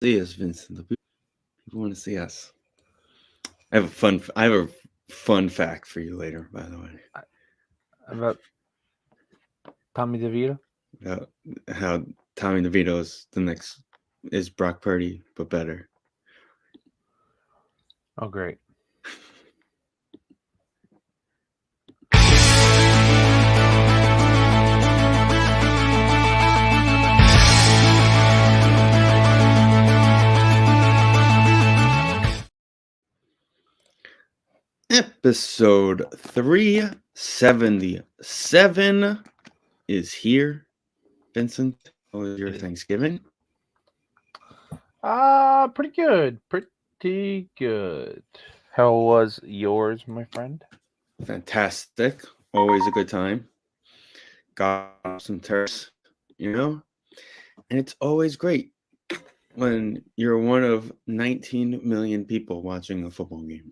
See us, Vincent. The people want to see us. I have a fun fact for you later, by the way, About Tommy DeVito. about how Tommy DeVito is Brock Purdy, but better. Oh, great. Episode 377 is here. Vincent, how was your It is. Thanksgiving? Pretty good. Pretty good. How was yours, my friend? Fantastic. Always a good time. Got some turks, and it's always great when you're one of 19 million people watching a football game.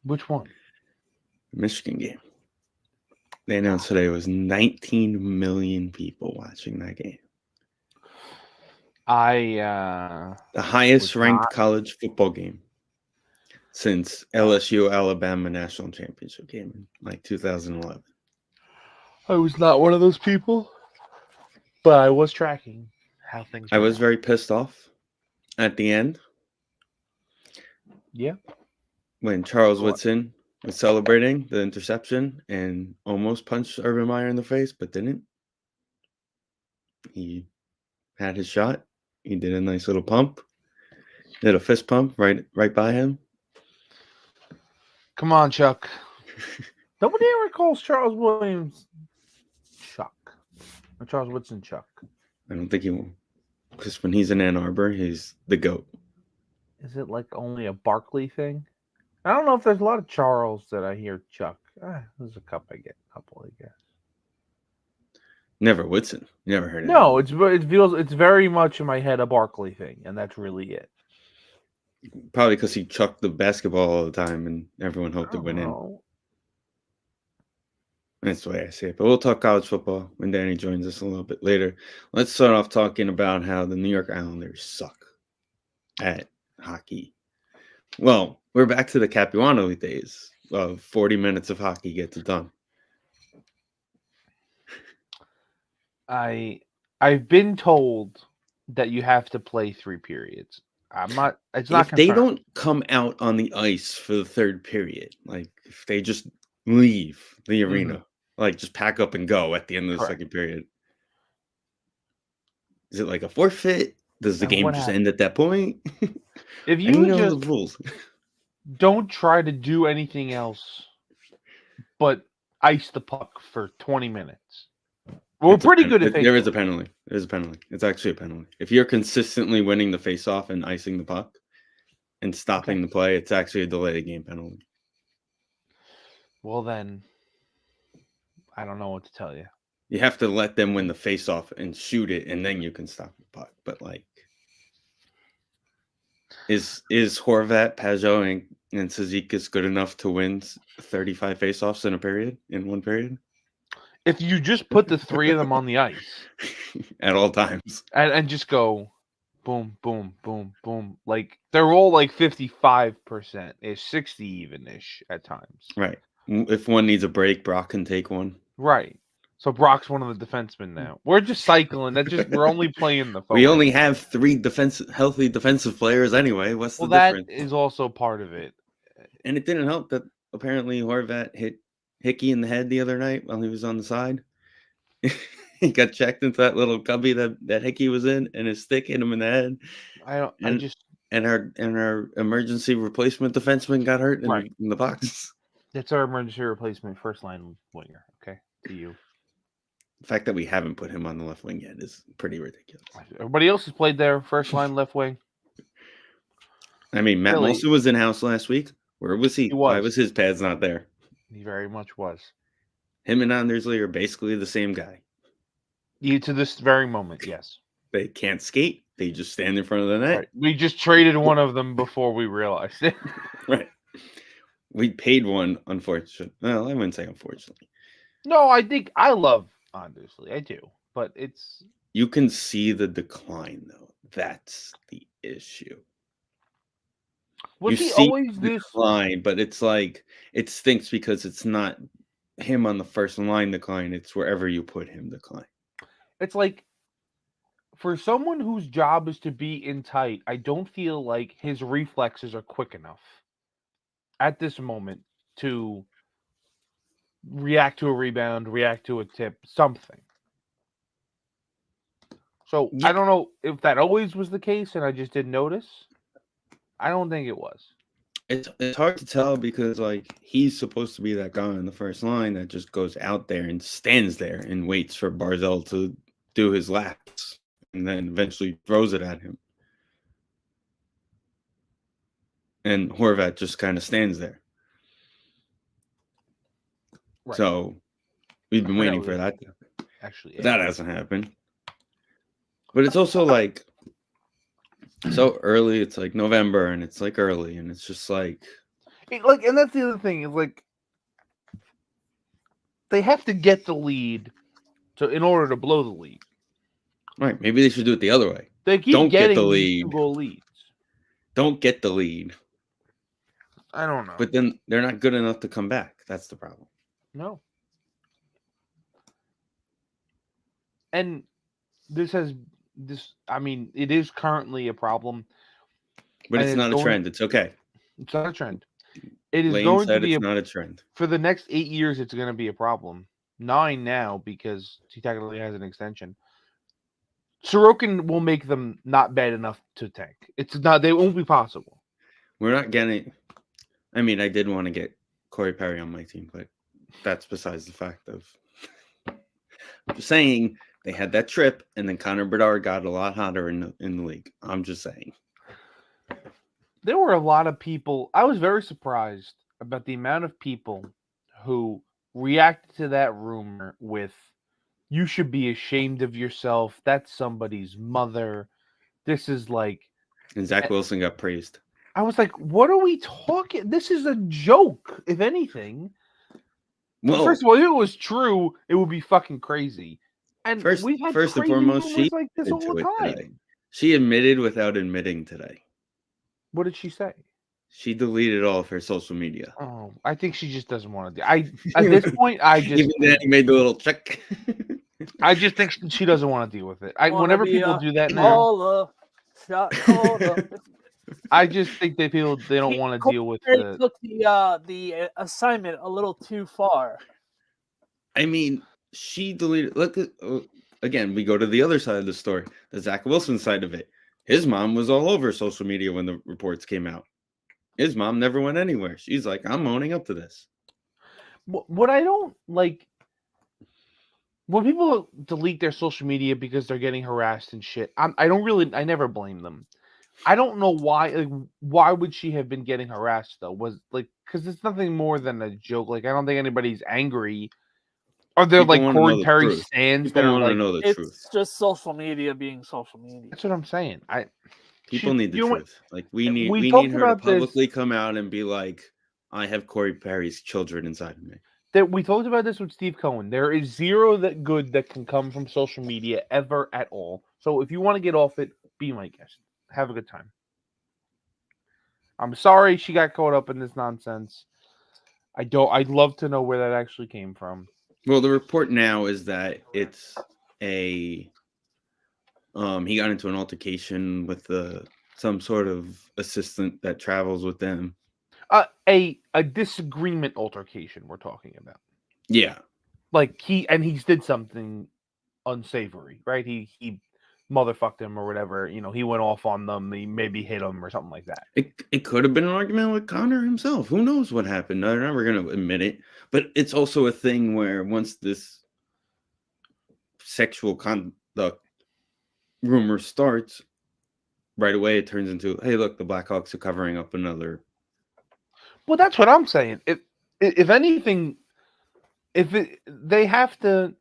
Which one? Michigan game. They announced today it was 19 million people watching that game. The highest ranked college football game since LSU Alabama national championship game in like 2011. I was not one of those people, but I was tracking how things I were was going. very pissed off at the end Yeah. when Charles What? Woodson was celebrating the interception and almost punched Urban Meyer in the face, but didn't. He had his shot. He did a nice little pump. Did a fist pump right by him. Come on, Chuck. Nobody ever calls Charles Williams Chuck. Or Charles Woodson Chuck. I don't think he will. Because when he's in Ann Arbor, he's the GOAT. Is it like only a Barkley thing? I don't know if there's a lot of Charles that I hear Chuck. There's a couple I guess. Never Woodson. Never heard of No, it's very much in my head a Barkley thing, and that's really it. Probably because he chucked the basketball all the time and everyone hoped to win in. Know. That's the way I see it. But we'll talk college football when Danny joins us a little bit later. Let's start off talking about how the New York Islanders suck at hockey. Well, we're back to the Capuano days of 40 minutes of hockey gets it done. I've been told that you have to play 3 periods. I'm not. It's not. If they don't come out on the ice for the third period, like if they just leave the arena, like just pack up and go at the end of the second period, is it like a forfeit? Does the game just end at that point? If you know the rules, don't try to do anything else but ice the puck for 20 minutes. We're pretty good at there is a penalty. There's a penalty. It's actually a penalty. If you're consistently winning the face-off and icing the puck and stopping the play, it's actually a delayed game penalty. Well, then, I don't know what to tell you. You have to let them win the face-off and shoot it, and then you can stop the puck. But, like, is Horvat, Pajot, and Cizikas good enough to win 35 face-offs in one period? If you just put the 3 of them on the ice at all times and just go boom, boom, boom, boom, like they're all like 55% ish, 60 even ish at times. Right. If one needs a break, Brock can take one. Right. So Brock's one of the defensemen now. We're just cycling. We're only playing the forward. We only have 3 healthy defensive players anyway. What's the difference? That is also part of it. And it didn't help that apparently Horvat hit Hickey in the head the other night while he was on the side. He got checked into that little cubby that Hickey was in, and his stick hit him in the head. And our emergency replacement defenseman got hurt in the box. That's our emergency replacement first line winger. Okay, to you. The fact that we haven't put him on the left wing yet is pretty ridiculous. Everybody else has played their first line left wing. I mean, Matt Molson was in house last week. Where was he? Why was his pads not there? He very much was. Him and Anders Lee are basically the same guy. To this very moment, yes. They can't skate. They just stand in front of the net. Right. We just traded one of them before we realized it. Right. We paid one, unfortunately. Well, I wouldn't say unfortunately. No, I think I love Anders Lee. I do. But it's You can see the decline, though. That's the issue. You Was he see always the this? decline, but it's like it stinks because it's not him on the first line decline. It's wherever you put him decline. It's like for someone whose job is to be in tight, I don't feel like his reflexes are quick enough at this moment to react to a rebound, react to a tip, something. So I Yeah. don't know if that always was the case and I just didn't notice. I don't think it was. It's hard to tell because like he's supposed to be that guy on the first line that just goes out there and stands there and waits for Barzell to do his laps and then eventually throws it at him. And Horvat just kind of stands there. Right. So we've been waiting for that to happen. Actually, But that hasn't happened. But it's also like so early. It's like November and it's like early and it's just like and that's the other thing is like they have to get the lead in order to blow the lead. right. Maybe they should do it the other way. They keep Don't get the getting lead. 2-goal leads. Don't get the lead. I don't know. But then they're not good enough to come back. That's the problem. No. And I mean, it is currently a problem. But it's not a trend. It's okay. It's not a trend. It is Lane going said to be it's not a trend. For the next 8 years, it's going to be a problem. 9 now because he technically has an extension. Sorokin will make them not bad enough to tank. They won't be possible. We're not getting. I mean, I did want to get Corey Perry on my team, but that's besides the fact of. I'm just saying they had that trip, and then Connor Bedard got a lot hotter in the league. I'm just saying. There were a lot of people. I was very surprised about the amount of people who reacted to that rumor with, "You should be ashamed of yourself. That's somebody's mother. This is like." And Zach Wilson got praised. I was like, "What are we talking? This is a joke, if anything." Well, first of all, if it was true, it would be fucking crazy. And we've had first and crazy foremost, rumors like this all the time. Today. She admitted without admitting today. What did she say? She deleted all of her social media. Oh, I think she just doesn't want to do. At this point, I just even then he made the little check. I just think she doesn't want to deal with it. Whenever people do that now, I just think they don't want to deal with it. Took the assignment a little too far. I mean, she deleted. Look at again. We go to the other side of the story, the Zach Wilson side of it. His mom was all over social media when the reports came out. His mom never went anywhere. She's like, I'm owning up to this. What I don't like, when people delete their social media because they're getting harassed and shit, I never blame them. I don't know why. Like, why would she have been getting harassed though? Was like because it's nothing more than a joke. Like, I don't think anybody's angry. Are there like Corey Perry stands that are like? It's just social media being social media. That's what I'm saying. People need the truth. Like we need her to publicly come out and be like, I have Corey Perry's children inside of me. That we talked about this with Steve Cohen. There is zero good that can come from social media ever at all. So if you want to get off it, be my guest. Have a good time. I'm sorry she got caught up in this nonsense. I'd love to know where that actually came from. Well, the report now is that it's he got into an altercation with some sort of assistant that travels with them. A disagreement altercation we're talking about. Yeah. Like he did something unsavory, right? He motherfucked him or whatever. He went off on them. He maybe hit him or something like that. It could have been an argument with Connor himself. Who knows what happened? They're never going to admit it. But it's also a thing where once this sexual conduct rumor starts, right away it turns into, hey, look, the Blackhawks are covering up another. Well, that's what I'm saying. If anything, they have to,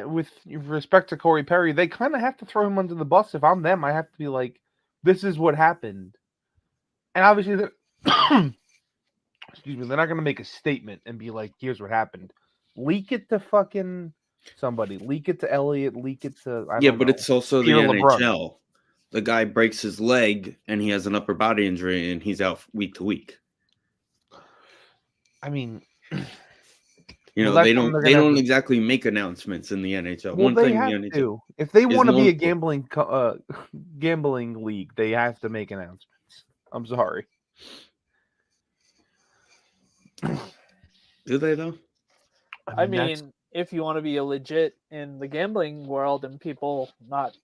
with respect to Corey Perry, they kind of have to throw him under the bus. If I'm them, I have to be like, this is what happened. And obviously, excuse me, they're not going to make a statement and be like, here's what happened. Leak it to fucking Somebody leak it to Elliott, leak it to I Yeah, don't but know. it's also the Pierre LeBrun. NHL. The guy breaks his leg and he has an upper body injury and he's out week to week. I mean, You well, know, that's they something don't they're gonna have to. exactly make announcements in the NHL. Well, One they thing the have NHL to. If they is want to be known a for. gambling league, they have to make announcements. I'm sorry. Do they though? I That's mean, if you want to be a legit in the gambling world and people not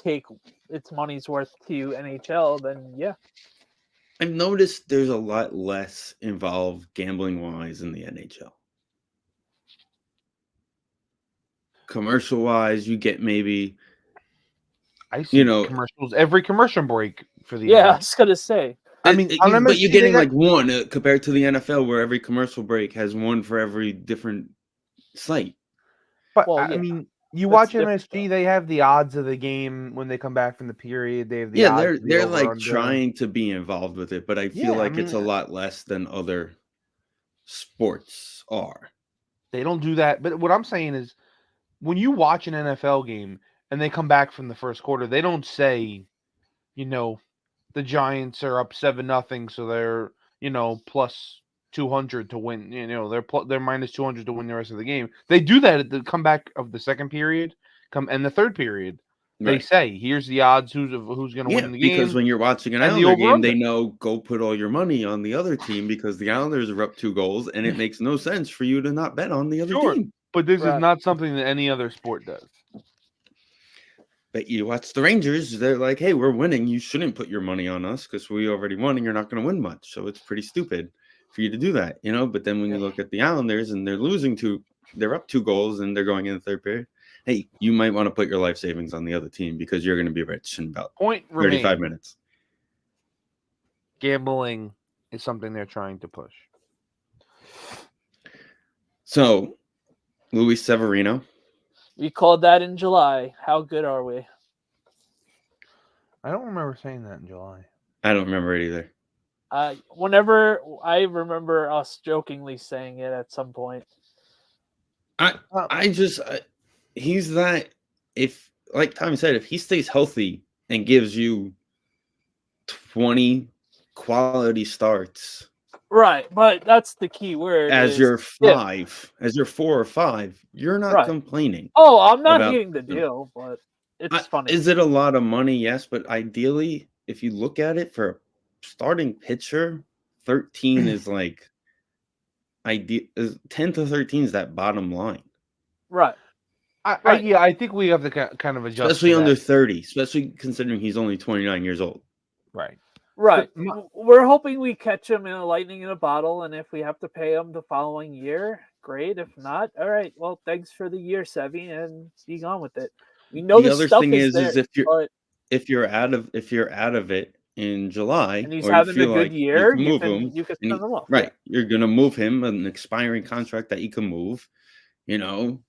take its money's worth to NHL, then yeah. I've noticed there's a lot less involved gambling wise in the NHL. Commercial wise, you get maybe I see know commercials every commercial break for the Yeah, I NHL. was gonna say. I mean, on but you're MSG, getting they like one compared to the NFL where every commercial break has one for every different site. but Well, I yeah, mean, you that's watch different, MSG, though. they have the odds of the game when they come back from the period. They have the Yeah, odds of the they're over like under. trying to be involved with it, but I feel Yeah, I like it's a mean, lot less than other sports are. they don't do that. But what I'm saying is, when you watch an NFL game and they come back from the first quarter, they don't say, you know, the Giants are up 7-0, so they're plus 200 to win. They're minus 200 to win the rest of the game. They do that at the comeback of the second period, and the third period. They Right. say, here's the odds who's going to win the game. Because when you're watching an and the Islander game, over-under. they know go put all your money on the other team because the Islanders are up 2 goals, and it makes no sense for you to not bet on the other Sure, team. but this is Right. not something that any other sport does. But you watch the Rangers, they're like, hey, we're winning. You shouldn't put your money on us because we already won and you're not going to win much. So it's pretty stupid for you to do that, you know? But then when you look at the Islanders and they're up 2 goals and they're going in the third period, hey, you might want to put your life savings on the other team because you're going to be rich in about Point 35 remains, minutes. gambling is something they're trying to push. So, Luis Severino. We called that in July. How good are we? I don't remember saying that in July. I don't remember it either. Whenever I remember us jokingly saying it at some point. He's that, if, like Tommy said, if he stays healthy and gives you 20 quality starts. Right, but that's the key word. As your 5, as your 4 or 5, you're not complaining. Oh, I'm not hating the deal, but it's funny. Is it a lot of money? Yes, but ideally, if you look at it for a starting pitcher, 13 is like 10 to 13 is that bottom line. Right. I think we have to kind of adjust. Especially under 30, especially considering he's only 29 years old. Right. Right. We're hoping we catch him in a lightning in a bottle, and if we have to pay him the following year, great. If not, all right. Well, thanks for the year, Sevy, and be gone with it. We know the the other stuff thing is there, if you're out of it in July, and he's or having you feel a good like year, you can move him, you can send him off. Right. You're gonna move him, an expiring contract that you can move. You know,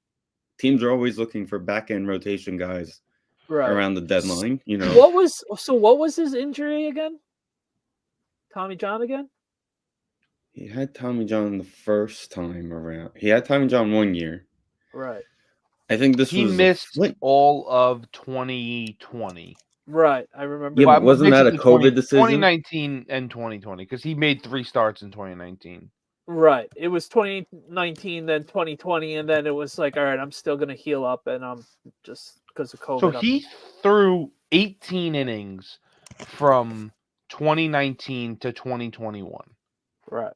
teams are always looking for back end rotation guys around the deadline. You know, what was his injury again? Tommy John again? He had Tommy John the first time around. He had Tommy John 1 year. Right. I think he missed all of 2020. Right. I remember. Yeah, but wasn't that a COVID decision? 2019 and 2020, because he made 3 starts in 2019. Right. It was 2019, then 2020, and then it was like, all right, I'm still going to heal up, and I'm just because of COVID. So he threw 18 innings from 2019 to 2021. Right.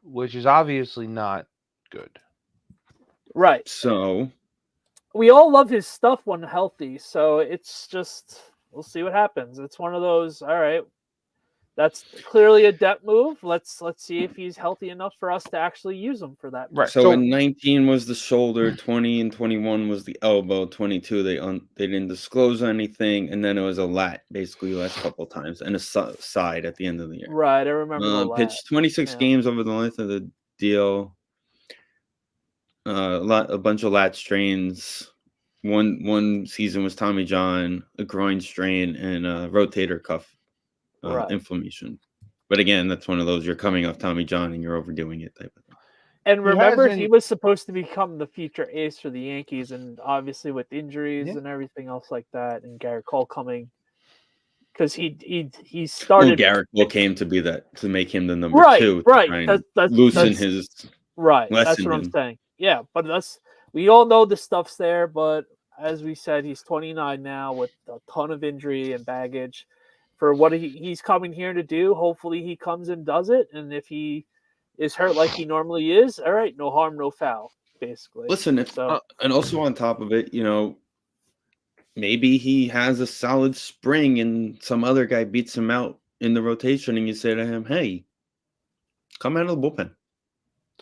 Which is obviously not good. Right. So we all love his stuff when healthy, so it's just we'll see what happens. It's one of those, all right, that's clearly a depth move. Let's see if he's healthy enough for us to actually use him for that. Right. So in 19 was the shoulder, 20 and 21 was the elbow, 22 they didn't disclose anything, and then it was a lat basically last couple of times and a side at the end of the year. Right, I remember the pitched 26 games over the length of the deal. A bunch of lat strains. One season was Tommy John, a groin strain, and a rotator cuff inflammation. But again, that's one of those you're coming off Tommy John and you're overdoing it type of thing. And remember, he hasn't- was supposed to become the future ace for the Yankees, and obviously with injuries Yeah. and everything else like that, and Garrett Cole coming, because he Well, started Garrett Cole came to be that to make him the number right, 2 to right. try and That's loosen his right. That's lessen what I'm him. saying. Yeah, but we all know the stuff's there, but as we said, he's 29 now with a ton of injury and baggage. For what he's coming here to do, hopefully he comes and does it. And if he is hurt like he normally is, all right, no harm, no foul, basically. Listen, and also on top of it, maybe he has a solid spring and some other guy beats him out in the rotation, and you say to him, "Hey, come out of the bullpen.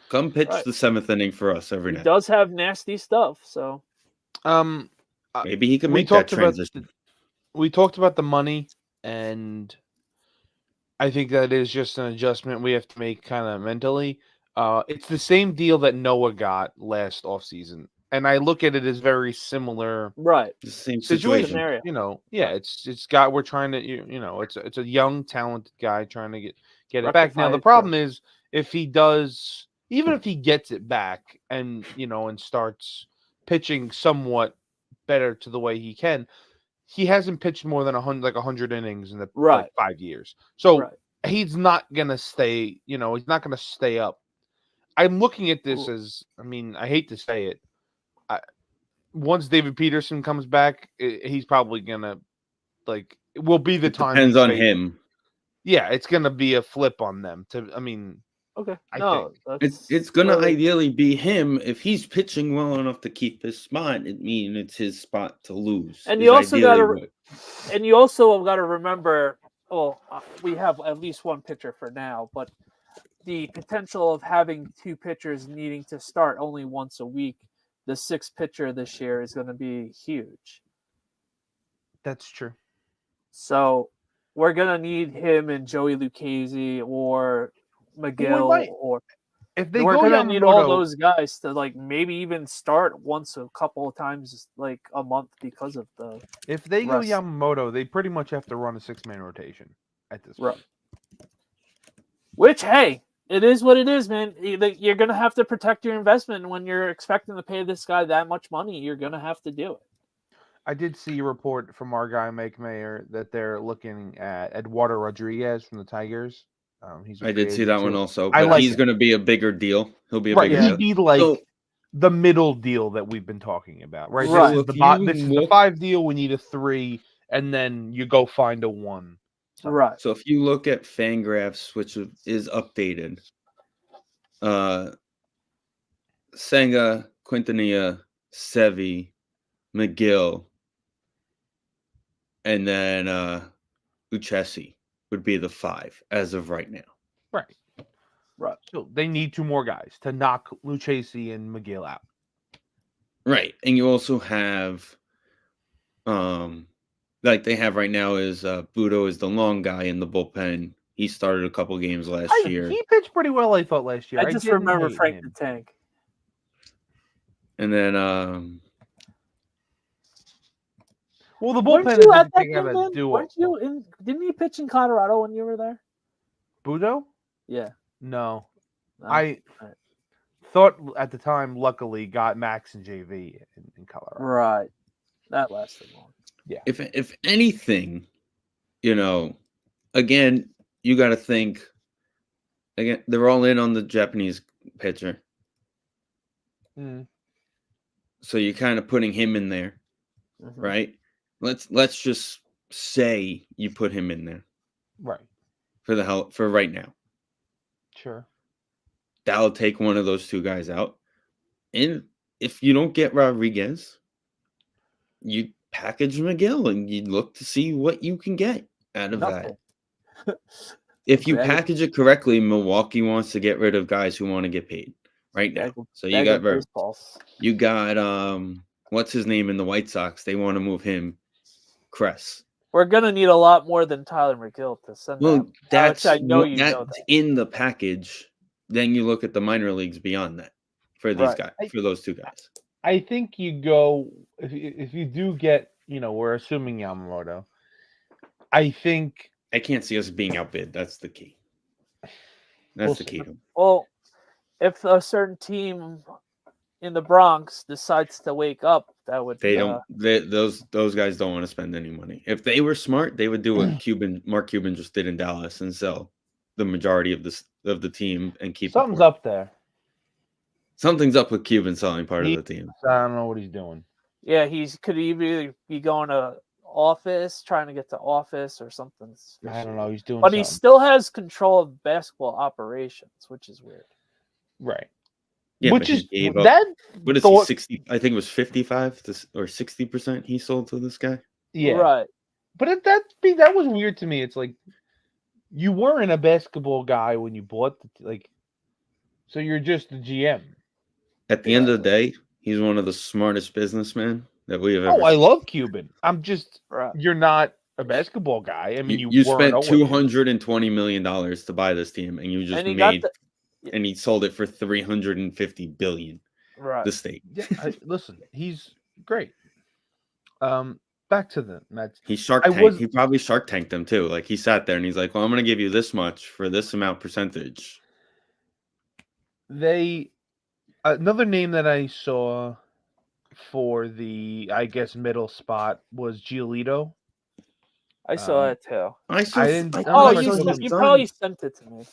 Come pitch Right. the 7th inning for us every He night." does have nasty stuff, so Maybe he can we make that talked about transition. we talked about the money, and I think that is just an adjustment we have to make kind of mentally. It's the same deal that Noah got last offseason, and I look at it as very similar right. The same situation. Scenario. Yeah, it's got we're trying to it's a young talented guy trying to get it back. Now Rectify the his problem short. is if he does, even if he gets it back and and starts pitching somewhat better to the way he can, he hasn't pitched more than 100 innings in the Right. 5 years. So Right. he's not gonna stay. He's not gonna stay up. I'm looking at this as, I mean, I hate to say it. Once David Peterson comes back, he's probably gonna it will be the It time. depends he's on favored. him. Yeah, it's gonna be a flip on them. Okay. I No, think. It's gonna totally- ideally be him if he's pitching well enough to keep his spot. It means it's his spot to lose. And is you also ideally gotta what- And you also got to remember, we have at least one pitcher for now, but the potential of having 2 pitchers needing to start only once a week, the 6th pitcher this year is going to be huge. That's true. So we're going to need him and Joey Lucchese or McGill, might. or If they we're go going to need all Yamamoto, those guys to maybe even start once a couple of times a month because of the if they go rest. Yamamoto, they pretty much have to run a 6-man rotation at this point. Right. Which, hey, it is what it is, man. You're going to have to protect your investment when you're expecting to pay this guy that much money. You're going to have to do it. I did see a report from our guy Mike Mayer that they're looking at Eduardo Rodriguez from the Tigers. He's a I free did see agent that one too. also, I but like he's it. going to be a bigger deal. He'll be a Right, bigger he'd deal. be like So- the middle deal that we've been talking about, right? Right. This is this is the look- 5 deal. We need a 3, and then you go find a 1. Right. So if you look at Fangraphs, which is updated, Senga, Quintanilla, Sevi, McGill, and then Uchesi would be the 5 as of right now. Right. Right. So they need 2 more guys to knock Lucchese and McGill out. Right. And you also have like they have right now is Budo is the long guy in the bullpen. He started a couple games last year. He pitched pretty well, I thought, last year. I just didn't remember hate Frank him. the Tank. And then Well, the Weren't bullpen you is at that they game, got man? to do Weren't you didn't he pitch in Colorado when you were there? Budo? Yeah. No. No? I Alright. thought at the time, luckily, got Max and JV in Colorado. Right. That lasted long. Yeah. if anything, again, you got to think. Again, they're all in on the Japanese pitcher, so you're kind of putting him in there, Mhm. right? Let's just say you put him in there Right. for right now. Sure. That'll take one of those 2 guys out, and if you don't get Rodriguez, you package McGill and you look to see what you can get out of Nothing. that. If you Bag- package it correctly, Milwaukee wants to get rid of guys who want to get paid right now. So you got baseballs. you got what's his name in the White Sox? They want to move him, Kress. We're gonna need a lot more than Tyler McGill to send Well, out. that's I know you know that's that. in the package. Then you look at the minor leagues beyond that for these Right. guys, for those 2 guys. I think you go if you do get, we're assuming Yamamoto. I think I can't see us being outbid. That's the key. We'll That's the see. key. Well, if a certain team in the Bronx decides to wake up, that would They don't. Those guys don't want to spend any money. If they were smart, they would do what Mark Cuban just did in Dallas and sell the majority of the team and keep a Something's part. up there. Something's up with Cuban selling part of the team. I don't know what he's doing. Yeah, could either be going to office, trying to get to office or something. I don't know. He's doing But something. he still has control of basketball operations, which is weird. Right. Yeah, Which is that. What is he? 60? I think it was 55 or 60% he sold to this guy. Yeah. Right. But that was weird to me. It's like you weren't a basketball guy when you bought so you're just a GM. At the end of the day, he's one of the smartest businessmen that we have ever. Oh, I love Cuban. I'm just right. You're not a basketball guy. I mean, you spent $220 million to buy this team, and you just and he sold it for $350 billion. Right. The state. Yeah, listen, he's great. Back to the Mets. He He probably Shark Tanked them too. Like he sat there and he's like, "Well, I'm going to give you this much for this amount percentage." Another name that I saw for the, I guess, middle spot was Giolito. I saw it too. You probably sent it to me.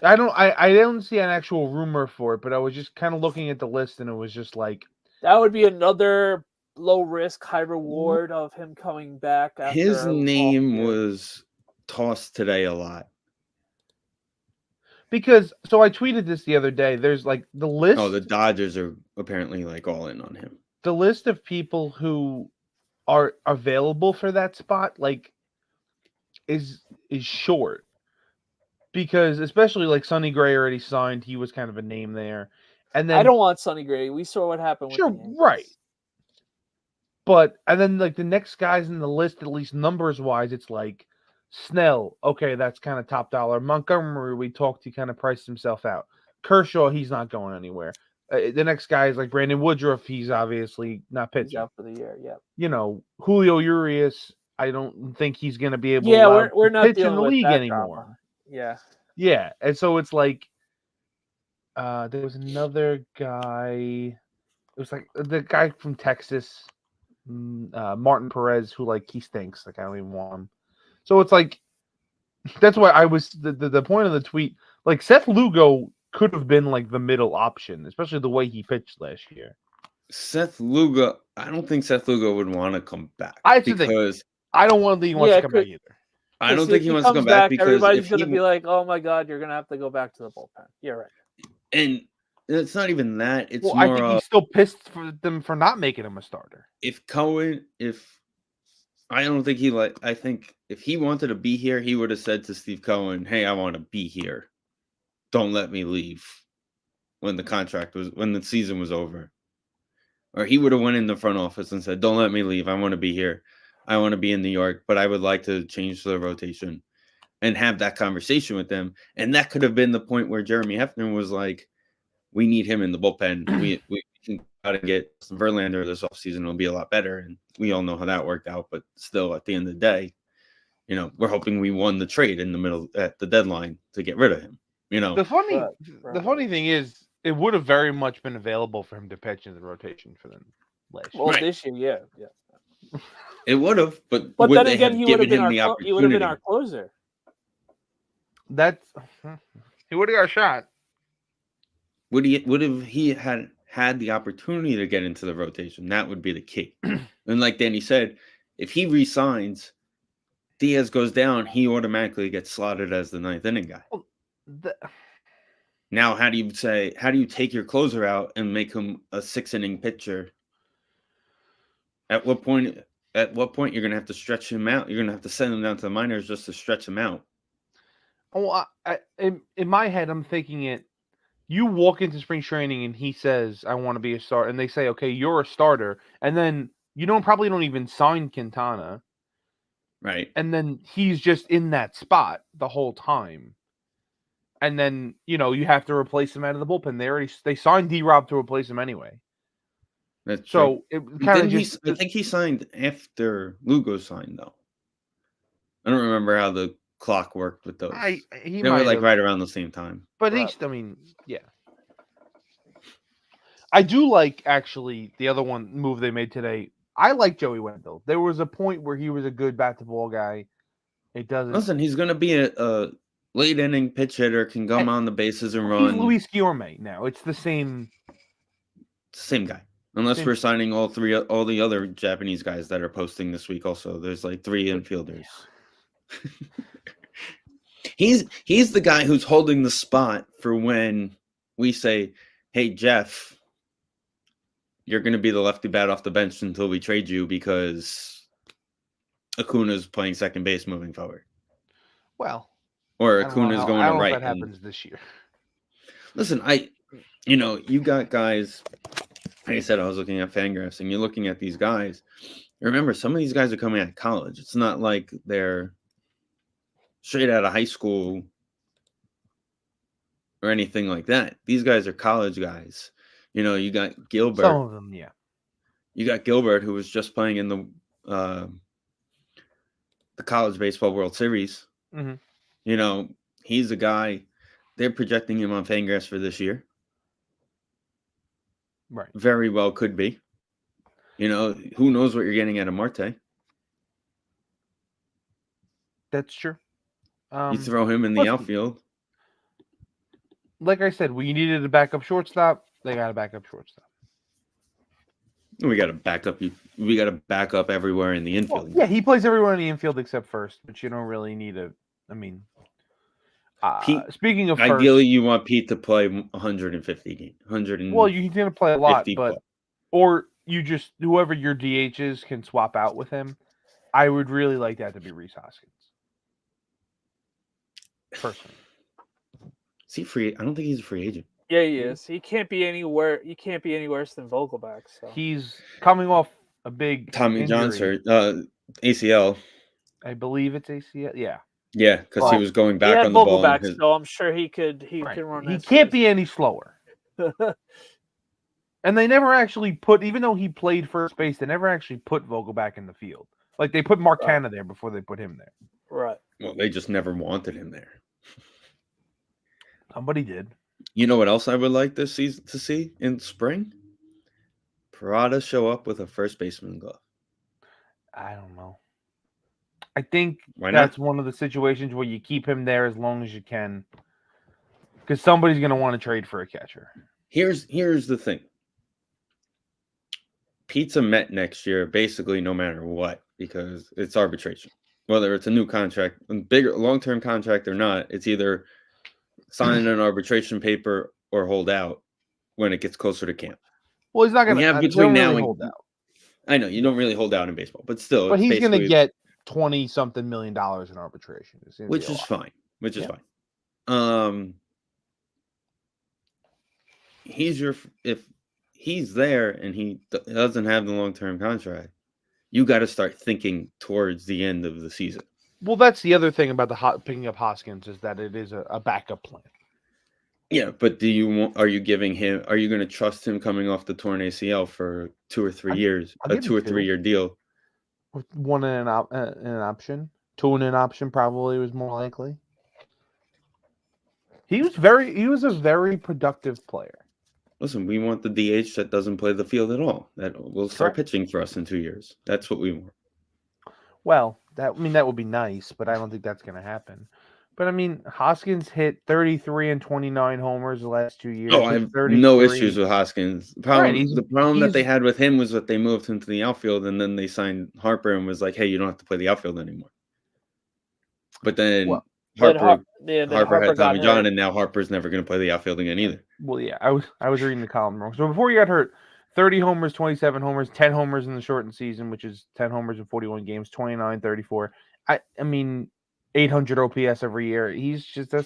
I don't see an actual rumor for it, but I was just kind of looking at the list and it was just like that would be another low risk, high reward of him coming back. After his name was tossed today a lot. Because I tweeted this the other day. There's like the list. Oh, the Dodgers are apparently like all in on him. The list of people who are available for that spot is short. Because especially like Sonny Gray already signed, he was kind of a name there. And then I don't want Sonny Gray. We saw what happened with right. But and then like the next guys in the list, at least numbers wise, it's like Snell, okay, that's kind of top dollar. Montgomery, we talked, he kind of priced himself out. Kershaw, he's not going anywhere. The next guy is like Brandon Woodruff. He's obviously not pitching. He's out for the year, yeah. You know, Julio Urias, I don't think he's going to be able to we're not pitch in the league anymore. Drama. Yeah. Yeah, and so it's like there was another guy. It was like the guy from Texas, Martin Perez, who like he stinks. Like I don't even want him. So it's like that's why I was the point of the tweet. Like Seth Lugo could have been like the middle option, especially the way he pitched last year. Seth Lugo, I don't think Seth Lugo would want to come back because I don't want to think he wants to come back either. I don't think he wants to come back because everybody's going to be like, "Oh my God, you're going to have to go back to the bullpen." You're right. And it's not even that. It's more. I think he's still pissed for them for not making him a starter. I don't think I think if he wanted to be here, he would have said to Steve Cohen, "Hey, I want to be here. Don't let me leave." When the season was over, or he would have went in the front office and said, "Don't let me leave. I want to be here. I want to be in New York, but I would like to change the rotation," and have that conversation with them. And that could have been the point where Jeremy Hefner was like, "We need him in the bullpen. We can try to get some Verlander this offseason. It'll be a lot better." And we all know how that worked out. But still, at the end of the day, we're hoping we won the trade in the middle at the deadline to get rid of him. The funny thing is, it would have very much been available for him to pitch in the rotation for them last year. Well, this year, yeah. It would have, but then again, he would have been our closer. He would have got a shot. Would he had the opportunity to get into the rotation? That would be the key. And like Danny said, if he resigns, Diaz goes down, he automatically gets slotted as the ninth inning guy. Now, how do you take your closer out and make him a 6-inning pitcher? At what point you're going to have to stretch him out? You're going to have to send him down to the minors just to stretch him out. Oh, in my head, I'm thinking it. You walk into spring training and he says, "I want to be a starter," and they say, "Okay, you're a starter," and then you probably don't even sign Quintana, right? And then he's just in that spot the whole time, and then you have to replace him out of the bullpen. They signed D-Rob to replace him anyway. That's so true. It kind of just. I think he signed after Lugo signed, though. I don't remember how the clock worked with those. They were like right around the same time. But yeah. I do like actually the other one move they made today. I like Joey Wendell. There was a point where he was a good bat to ball guy. It doesn't. Listen, he's going to be a late inning pitch hitter, can come on the bases and run. He's Luis Guillorme now. It's the same guy. Unless we're signing all the other Japanese guys that are posting this week. Also, there's like 3 infielders. He's the guy who's holding the spot for when we say, "Hey Jeff, you're going to be the lefty bat off the bench until we trade you because Acuna's playing second base moving forward." Well, or Acuna's going to right. I don't know if that happens this year. Listen, you got guys. Like I said, I was looking at Fangraphs, and you're looking at these guys. Remember, some of these guys are coming out of college. It's not like they're straight out of high school or anything like that. These guys are college guys. You got Gilbert. Some of them, yeah. You got Gilbert, who was just playing in the College Baseball World Series. Mm-hmm. He's a guy. They're projecting him on Fangraphs for this year. Right. Very well could be. Who knows what you're getting out of Marte? That's true. You throw him in the outfield. Like I said, we needed a backup shortstop. They got a backup shortstop. We got to back up everywhere in the infield. Well, yeah, he plays everywhere in the infield except first, but you don't really need Pete, speaking of ideally, you want Pete to play 150 games. 100. Well, you're going to play a lot, or you just whoever your DH is can swap out with him. I would really like that to be Rhys Hoskins. Personally, is he free? I don't think he's a free agent. Yeah, he is. He can't be anywhere. You can't be any worse than Vogelback. So he's coming off a big Tommy John ACL. I believe it's ACL. Yeah. Yeah, because he was going back on the ball. So I'm sure he can run. He can't be any slower. And they never actually put, even though he played first base, they never actually put Vogelback in the field. Like they put Mark Canha there before they put him there. Right. Well, they just never wanted him there. Somebody did. You know what else I would like this season to see in spring? Parada show up with a first baseman glove. I don't know. I think that's one of the situations where you keep him there as long as you can, because somebody's going to want to trade for a catcher. Here's the thing. Pete's a Met next year, basically no matter what, because it's arbitration. Whether it's a new contract, a bigger long-term contract or not, it's either sign an arbitration paper or hold out when it gets closer to camp. Well, he's not going to have between now and hold out. I know you don't really hold out in baseball, but still. But he's going to get $20-something million in arbitration, which is fine. Fine. If he's there and he doesn't have the long-term contract, you got to start thinking towards the end of the season. Well, that's the other thing about picking up Hoskins is that it is a backup plan. Yeah, but are you going to trust him coming off the torn ACL for 2 or 3 years, a 2 or 3 year deal? With one and an option, 2 and an option probably was more likely. He was a very productive player. Listen, we want the DH that doesn't play the field at all. That will start pitching for us in 2 years. That's what we want. Well, that would be nice, but I don't think that's going to happen. But Hoskins hit 33 and 29 homers the last 2 years. Oh, I have no issues with Hoskins. The problem that they had with him was that they moved him to the outfield, and then they signed Harper and was like, "Hey, you don't have to play the outfield anymore." But then Harper had Tommy John, and now Harper's never going to play the outfield again either. Well, yeah, I was reading the column wrong. So before he got hurt, 30 homers, 27 homers, 10 homers in the shortened season, which is 10 homers in 41 games, 29, 34. 800 OPS every year. He's just to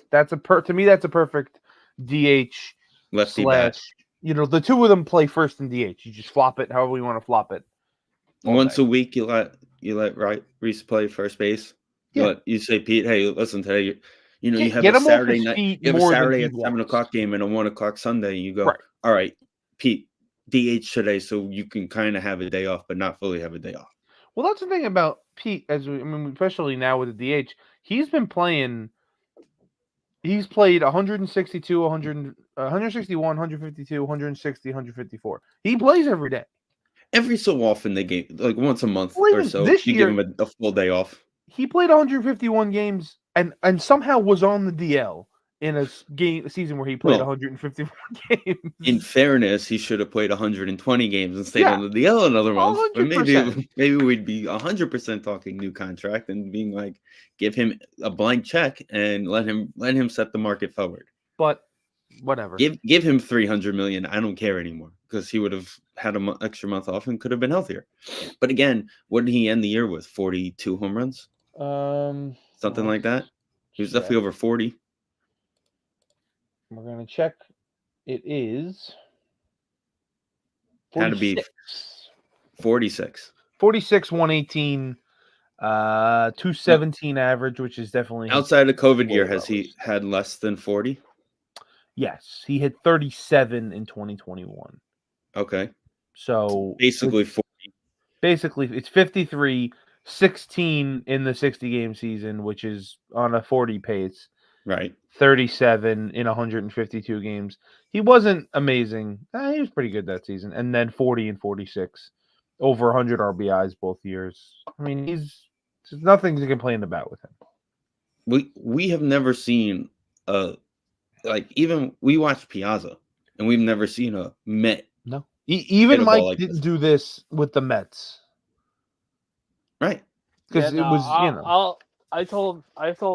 me that's a perfect DH lefty bat. The two of them play first in DH. You just flop it however you want to flop it. Once a week, you let Rhys play first base. You say, Pete, hey, listen, today you have a Saturday night. You have a Saturday at 7:00 game and a 1:00 Sunday. You go, all right, Pete, DH today, so you can kind of have a day off, but not fully have a day off. Well, that's the thing about Pete, especially now with the DH. He's been playing He's played 162, 161, 152, 160, 154. He plays every day. Every so often they gave like once a month Well, or even so. this You give year- him a full day off. He played 151 games and somehow was on the DL in a season where he played Well, 151 In games. fairness, he should have played 120 games and stayed Yeah. on the DL another month. But 100%. maybe we'd be 100% talking new contract and being like, give him a blank check and let him set the market forward. But whatever. Give him 300 million. I don't care anymore because he would have had an extra month off and could have been healthier. But again, what did he end the year with? 42 home runs, something like that. He was definitely over 40. We're gonna check. It is Had to be 46. 46, 118, 217 average, which is definitely Outside of COVID year, low has he levels. had less than 40? Yes, he hit 37 in 2021. Okay. So Basically 40. it's 53, 16 in the 60 game season, which is on a 40 pace. Right. 37 in 152 games. He wasn't amazing. He was pretty good that season. And then 40 and 46. Over 100 RBIs both years. I mean, there's nothing to complain about with him. We have never seen even we watched Piazza and we've never seen a Met. No. Even hit a ball Mike like didn't this. do this with the Mets. Right. Because it was, I told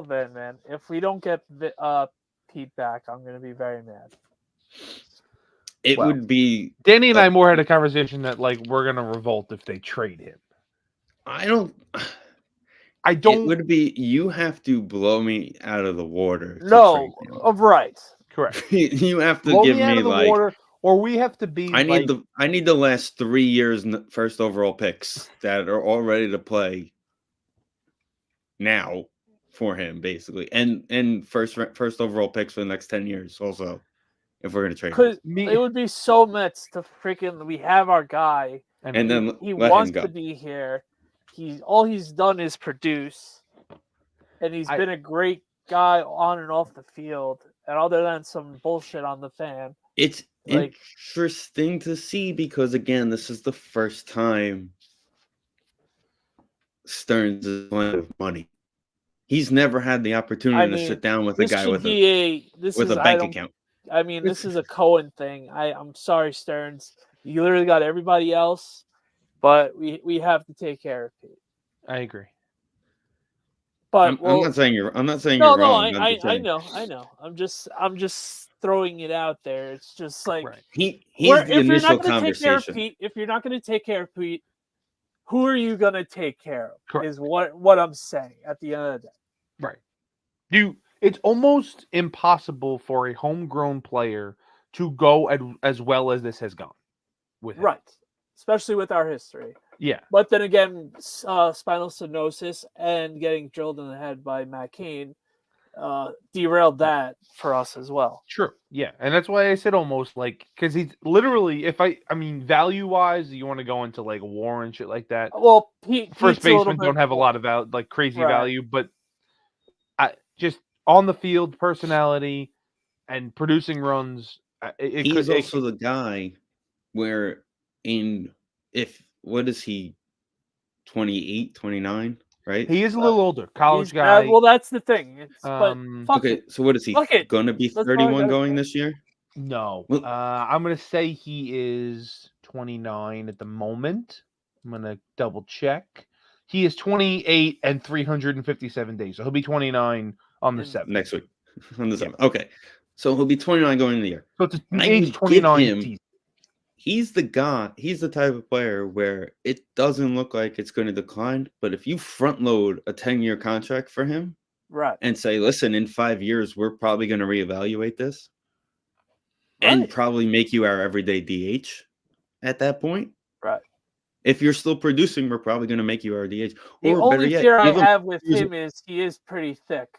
Vin, man, if we don't get Pete back, I'm gonna be very mad. It would be Danny and I more had a conversation that like we're gonna revolt if they trade him. It would be you have to blow me out of the water. No, right. Correct. You have to blow give me out me of the like water, or we have to be. I need the last 3 years first overall picks that are all ready to play now for him, basically, and first overall picks for the next 10 years also. If we're gonna trade him. Because it would be so Mets to freaking. We have our guy, and then he let wants him go. to be here. He's done is produce, and he's been a great guy on and off the field. And other than some bullshit on the fan, it's interesting to see because again, this is the first time Stearns is playing with money. He's never had the opportunity to sit down with a guy with a bank account. I mean, this is a Cohen thing. I'm sorry, Stearns. You literally got everybody else, but we have to take care of Pete. I agree. But I'm not saying you're wrong. I know. I'm just throwing it out there. It's just like he's the initial conversation. If you're not going to take care of Pete, who are you going to take care of? Correct. Is what I'm saying at the end of the day. Right. It's almost impossible for a homegrown player to go as well as this has gone with him. Right. Especially with our history. Yeah. But then again, spinal stenosis and getting drilled in the head by Matt Cain derailed that for us as well. True. Yeah. And that's why I said almost like, because he's literally, value wise, you want to go into like war and shit like that. Well, first basemen don't have a lot of crazy value, but just on the field personality and producing runs. He's also the guy where what is he, 28, 29, right? He is a little older, college guy. Well, that's the thing. Okay, so what is he going to be 31 going this year? No. I'm going to say he is 29 at the moment. I'm going to double check. He is 28 and 357 days. So he'll be 29 on the 7th. Next week. On the 7th. Okay. So he'll be 29 going into the year. So it's an age 29 season. He's the guy, he's the type of player where it doesn't look like it's going to decline, but if you front load a 10-year contract for him and say, listen, in 5 years, we're probably going to reevaluate this and probably make you our everyday DH at that point. Right. If you're still producing, we're probably going to make you our DH. The only fear I have with him is he is pretty thick.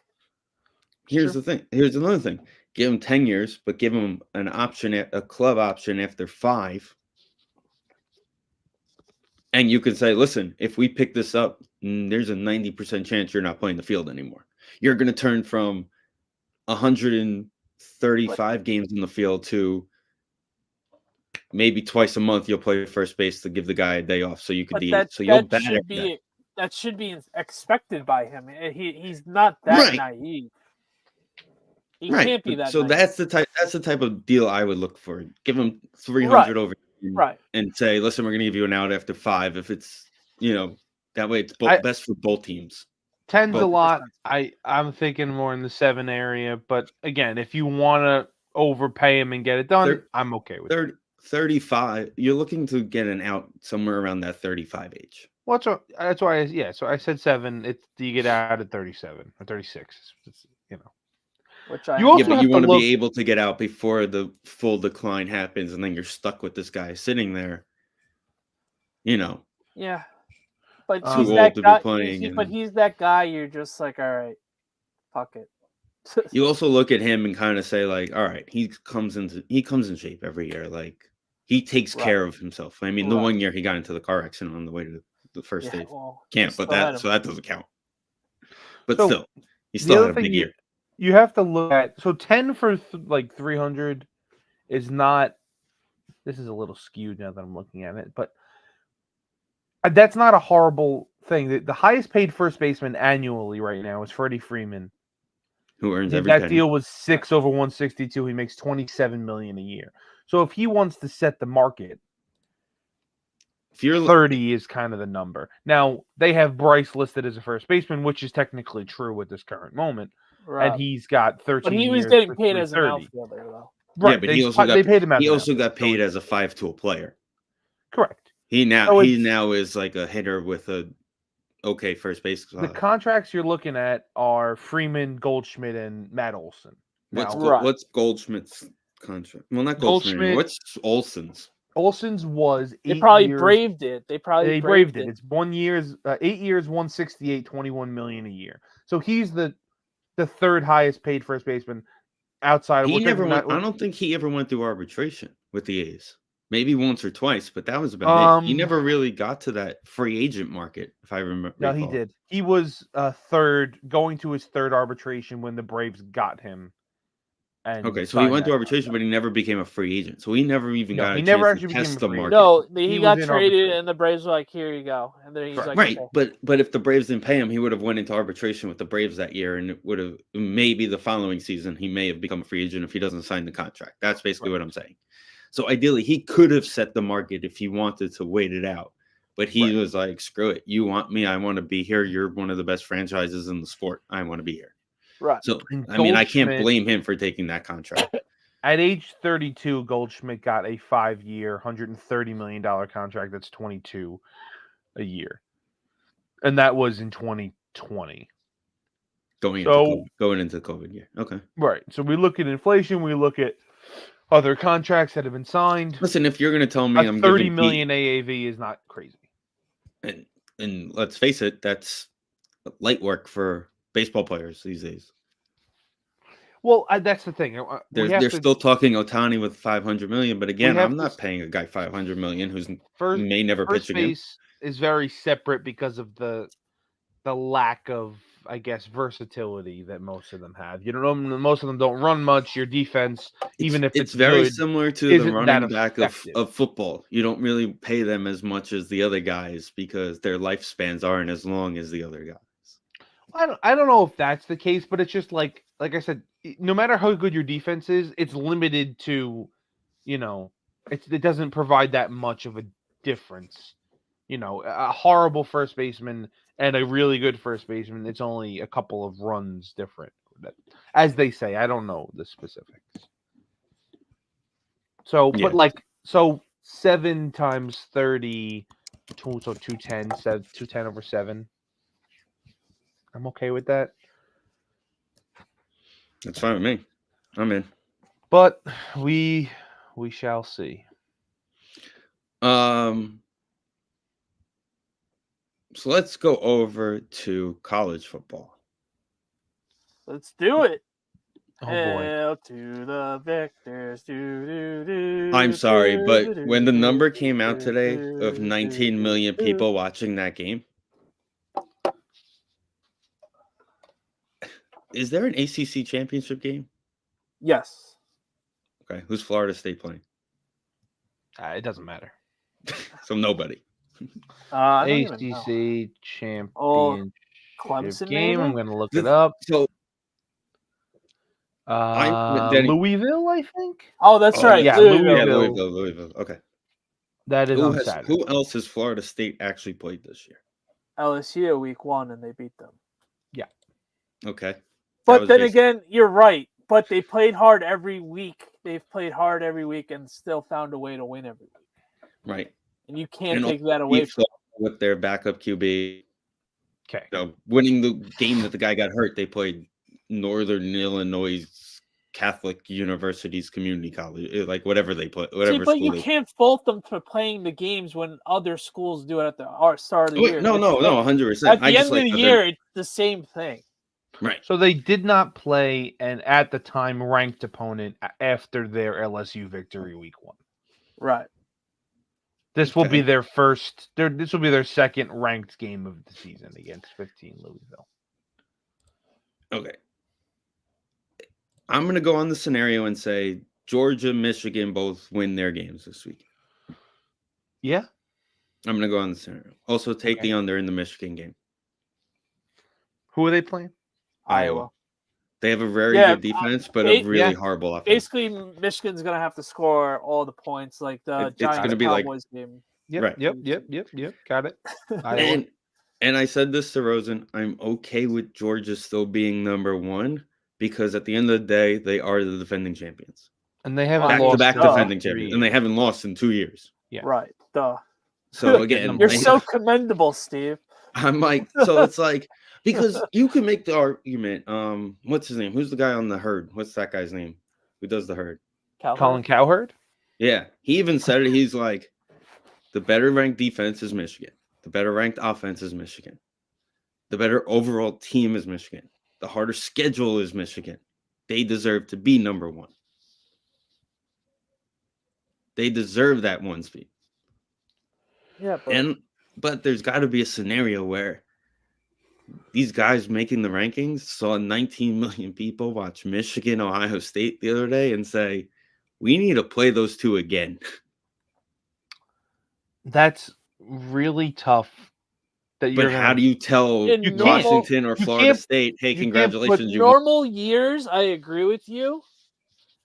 Here's the thing. Here's another thing. Give him 10 years, but give him an option, a club option after 5. And you can say, listen, if we pick this up, there's a 90% chance you're not playing the field anymore. You're going to turn from 135 games in the field to maybe twice a month you'll play first base to give the guy a day off so you could But DH. So you'll bat every day. that should be expected by him. He's not that naive. He can't be that. So naive. that's the type of deal I would look for. Give him 300 over, and say, listen, we're going to give you an out after 5 if it's that way it's best for both teams. 10's a lot. I'm thinking more in the 7 area, but again, if you want to overpay him and get it done, I'm okay with it. 35. You're looking to get an out somewhere around that 35 age. Well, that's why. So I said 7. You get out at 37 or 36. Which you want to be able to get out before the full decline happens, and then you're stuck with this guy sitting there. Yeah. But too old to be playing. But he's that guy. You're just like, all right, fuck it. You also look at him and kind of say, like, all right, he comes in shape every year. Like, he takes care of himself. I mean, the 1 year he got into the car accident on the way to the first day camp, but that doesn't count. But still, he still had a big year. You have to look at 10 for 300 is not. This is a little skewed now that I'm looking at it, but that's not a horrible thing. The highest paid first baseman annually right now is Freddie Freeman, who earns every that penny. deal was 6 over 162. He makes $27 million a year. So if he wants to set the market, 30 is kind of the number. Now they have Bryce listed as a first baseman, which is technically true at this current moment, and he's got 13. But he was getting paid as an outfielder, though. Right, yeah, but they paid him. He also got paid as a 5-tool player. Correct. He now is like a hitter with a first base. The contracts you're looking at are Freeman, Goldschmidt, and Matt Olson. What's Goldschmidt's contract? Well, not Goldschmidt. What's Olson's? Olson's was 8 They probably years. Braved it. They braved it. It's 8 years, 168, $21 million a year. So he's the third highest paid first baseman outside of. I don't think he ever went through arbitration with the A's. Maybe once or twice, but that was about it. He never really got to that free agent market, if I remember. No, he did. He was going to his third arbitration when the Braves got him. So he went to arbitration, but he never became a free agent. So he never even got a chance to test the market. No, he got traded, and the Braves were like, "Here you go." And then he's like, "Right." Okay. But if the Braves didn't pay him, he would have went into arbitration with the Braves that year, and it would have maybe the following season he may have become a free agent if he doesn't sign the contract. That's basically what I'm saying. So ideally, he could have set the market if he wanted to wait it out. But he was like, screw it. You want me? I want to be here. You're one of the best franchises in the sport. I want to be here. Right. So, I mean, I can't blame him for taking that contract. At age 32, Goldschmidt got a 5-year, $130 million contract. That's $22 a year. And that was in 2020. Going into COVID year. Okay. Right. So we look at inflation. We look at other contracts that have been signed. Listen, if you're going to tell me I'm $30 million AAV is not crazy. And let's face it, that's light work for baseball players these days. Well, that's the thing. They're still talking Ohtani with $500 million, but again, I'm not paying a guy $500 million who's may never pitch again. First base is very separate because of the lack of, I guess, versatility that most of them have. Most of them don't run much. Your defense, even if it's very good, similar to the running back of football. You don't really pay them as much as the other guys because their lifespans aren't as long as the other guys. I don't know if that's the case, but it's just like I said, no matter how good your defense is, it's limited to, it doesn't provide that much of a difference. A horrible first baseman and a really good first baseman, it's only a couple of runs different, as they say. I don't know the specifics. So, yeah. But 7 times 30, so 210, 210 over 7. I'm okay with that. That's fine with me. I'm in. But we shall see. So let's go over to college football. Let's do it. Oh boy. Hail to the victors. I'm sorry, but when the number came out today of 19 million people watching that game, Is there an ACC championship game? Yes. Okay, who's Florida State playing? It doesn't matter. So nobody. I don't even know. ACC championship Clemson, game. I'm maybe? going to look it up. So Denny- Louisville, I think. Oh, that's right. yeah, Louisville. Louisville. Okay. That is on Saturday. Who else has Florida State actually played this year? LSU week 1, and they beat them. Yeah. Okay. But then again, you're right. But they played hard every week. They've played hard every week and still found a way to win every week. Right. And you can't take that away from with their backup QB. Okay. Winning the game that the guy got hurt, they played Northern Illinois Catholic University's community college, like whatever they play, whatever. But you can't fault them for playing the games when other schools do it at the start of the year. No, 100%. At the end of the year, it's the same thing. Right. So they did not play an at the time ranked opponent after their LSU victory week 1. Right. This will be their first. This will be their second ranked game of the season against 15 Louisville. Okay. I'm going to go on the scenario and say Georgia, Michigan both win their games this week. Yeah. I'm going to go on the scenario. Also take the under in the Michigan game. Who are they playing? Iowa. They have a very good defense, but a really horrible offense. Basically, Michigan's going to have to score all the points like the Giants-Cowboys game. Yep, right. Yep. Got it. And I said this to Rosen, I'm okay with Georgia still being number 1 because at the end of the day, they are the defending champions. And they haven't lost back defending champions. And they haven't lost in 2 years. Yeah. Right. Duh. So again, you're so commendable, Steve. I'm like, so it's like, because you can make the argument. What's his name? Who's the guy on the herd? What's that guy's name? Who does the herd? Colin Cowherd? Yeah. He even said it. He's like, the better ranked defense is Michigan. The better ranked offense is Michigan. The better overall team is Michigan. The harder schedule is Michigan. They deserve to be number 1. They deserve that 1 speed. Yeah, but there's got to be a scenario where these guys making the rankings saw 19 million people watch Michigan, Ohio State the other day and say, we need to play those 2 again. That's really tough. But how do you tell Washington or Florida State, hey, congratulations? Normal years, I agree with you.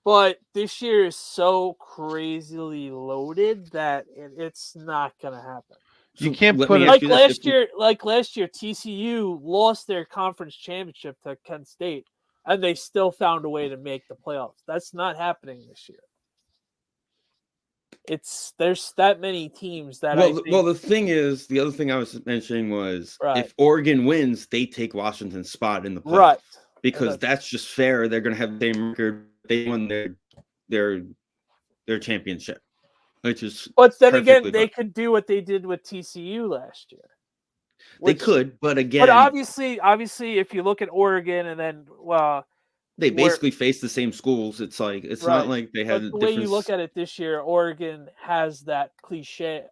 But this year is so crazily loaded that it's not going to happen. You can't put like last year. TCU lost their conference championship to Kent State, and they still found a way to make the playoffs. That's not happening this year. There's that many teams that. The thing is, the other thing I was mentioning was if Oregon wins, they take Washington's spot in the playoffs, right? Because that's just fair. They're going to have the same record. They won their championship. But then again, they could do what they did with TCU last year. They could, but again, obviously, if you look at Oregon and then they basically face the same schools. It's like not like they had. The way you look at it this year, Oregon has that cliche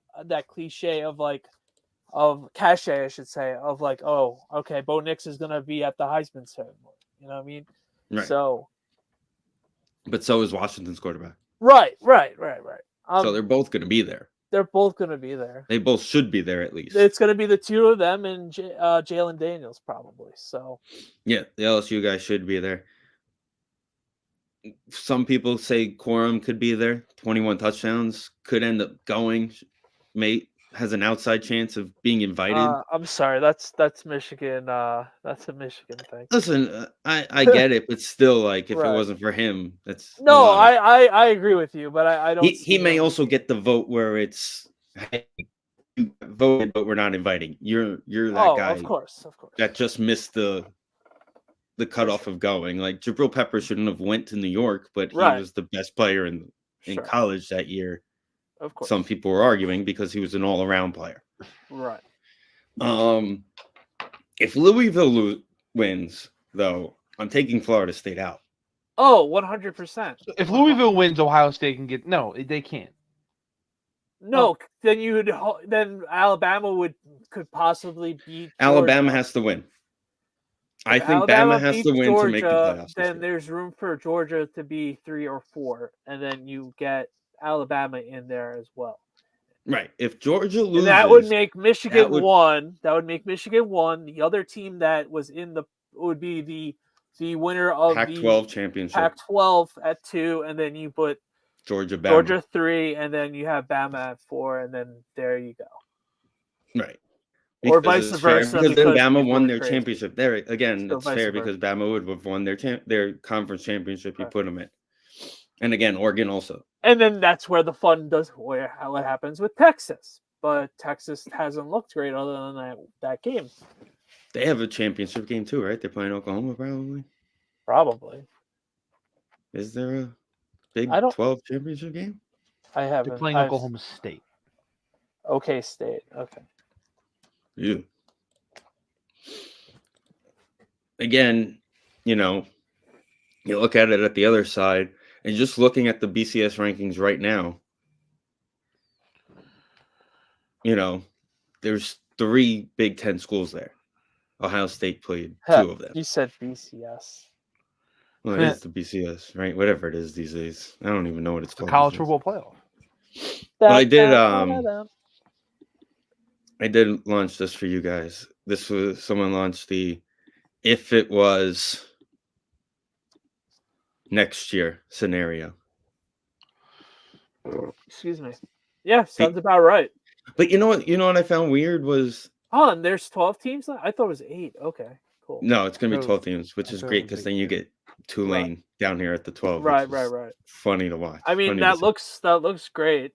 of cachet, I should say, of like, oh, okay, Bo Nix is gonna be at the Heisman ceremony. You know what I mean? Right. So, but so is Washington's quarterback. Right. So they're both going to be there. They're both going to be there. They both should be there at least. It's going to be the 2 of them and Jalen Daniels probably. So yeah, the LSU guys should be there. Some people say Quorum could be there. 21 touchdowns could end up going. Has an outside chance of being invited. I'm sorry, that's Michigan. That's a Michigan thing. Listen, I get it, but still, like, if it wasn't for him, that's no. I agree with you, but I don't. He may also get the vote where it's hey, you voted, but we're not inviting. You're that guy. Of course. That just missed the cutoff of going. Like Jabril Peppers shouldn't have went to New York, but he was the best player in college that year. Of course. Some people were arguing because he was an all-around player. Right. If Louisville wins, though, I'm taking Florida State out. Oh, 100%. If Louisville wins, Ohio State can get they can't. No, then Alabama could possibly beat Alabama has to win. I If think Alabama Bama has beats to win to make the Georgia, playoffs. This then year. there's room for Georgia to be 3 or 4, and then you get Alabama in there as well. Right. If Georgia And loses, that would make Michigan would- 1. That would make Michigan 1. The other team that was in the would be the winner of Pac-12 the championship, Pac-12 at 2, and then you put Georgia, Bama. Georgia 3, and then you have Bama at 4, and then there you go. Right. Or Because vice it's fair, versa, because then because Bama people won are their crazy. championship. There again, So it's vice fair versa. because Bama would have won their conference championship. You Right. put them in, and again, Oregon also. And then that's where the fun does how it happens with Texas. But Texas hasn't looked great other than that game. They have a championship game too, right? They're playing Oklahoma probably. Probably. Is there a Big I don't- 12 championship game? I haven't. They're playing Oklahoma State. OK State. Okay. Yeah. Again, you look at it at the other side, and just looking at the BCS rankings right now, there's 3 Big Ten schools there. Ohio State played 2 of them. You said BCS. Well, it is the BCS, right? Whatever it is these days. I don't even know what it's The called. college football playoff. But I did launch this for you guys. Someone launched the if it was next year scenario. Excuse me. Yeah, sounds about right. But you know what I found weird was and there's 12 teams? I thought it was 8. Okay, cool. no, it's gonna be 12 teams, which is great because then you get Tulane down here at the 12. Right. Funny to watch. I mean, that looks great.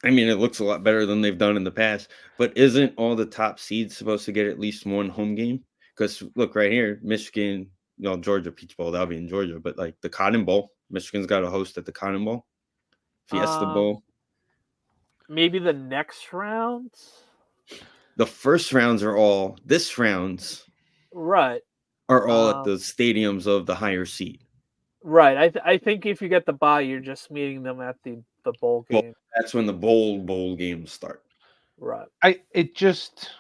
I mean, it looks a lot better than they've done in the past. But isn't all the top seeds supposed to get at least one home game? Because look right here, Michigan, Georgia, Peach Bowl, that'll be in Georgia. But like the Cotton Bowl, Michigan's got a host at the Cotton Bowl, Fiesta Bowl. Maybe the next round. The first rounds are all this rounds. Right. Are all at the stadiums of the higher seed. Right. I think if you get the bye, you're just meeting them at the bowl game. Well, that's when the bowl games start. Right. It just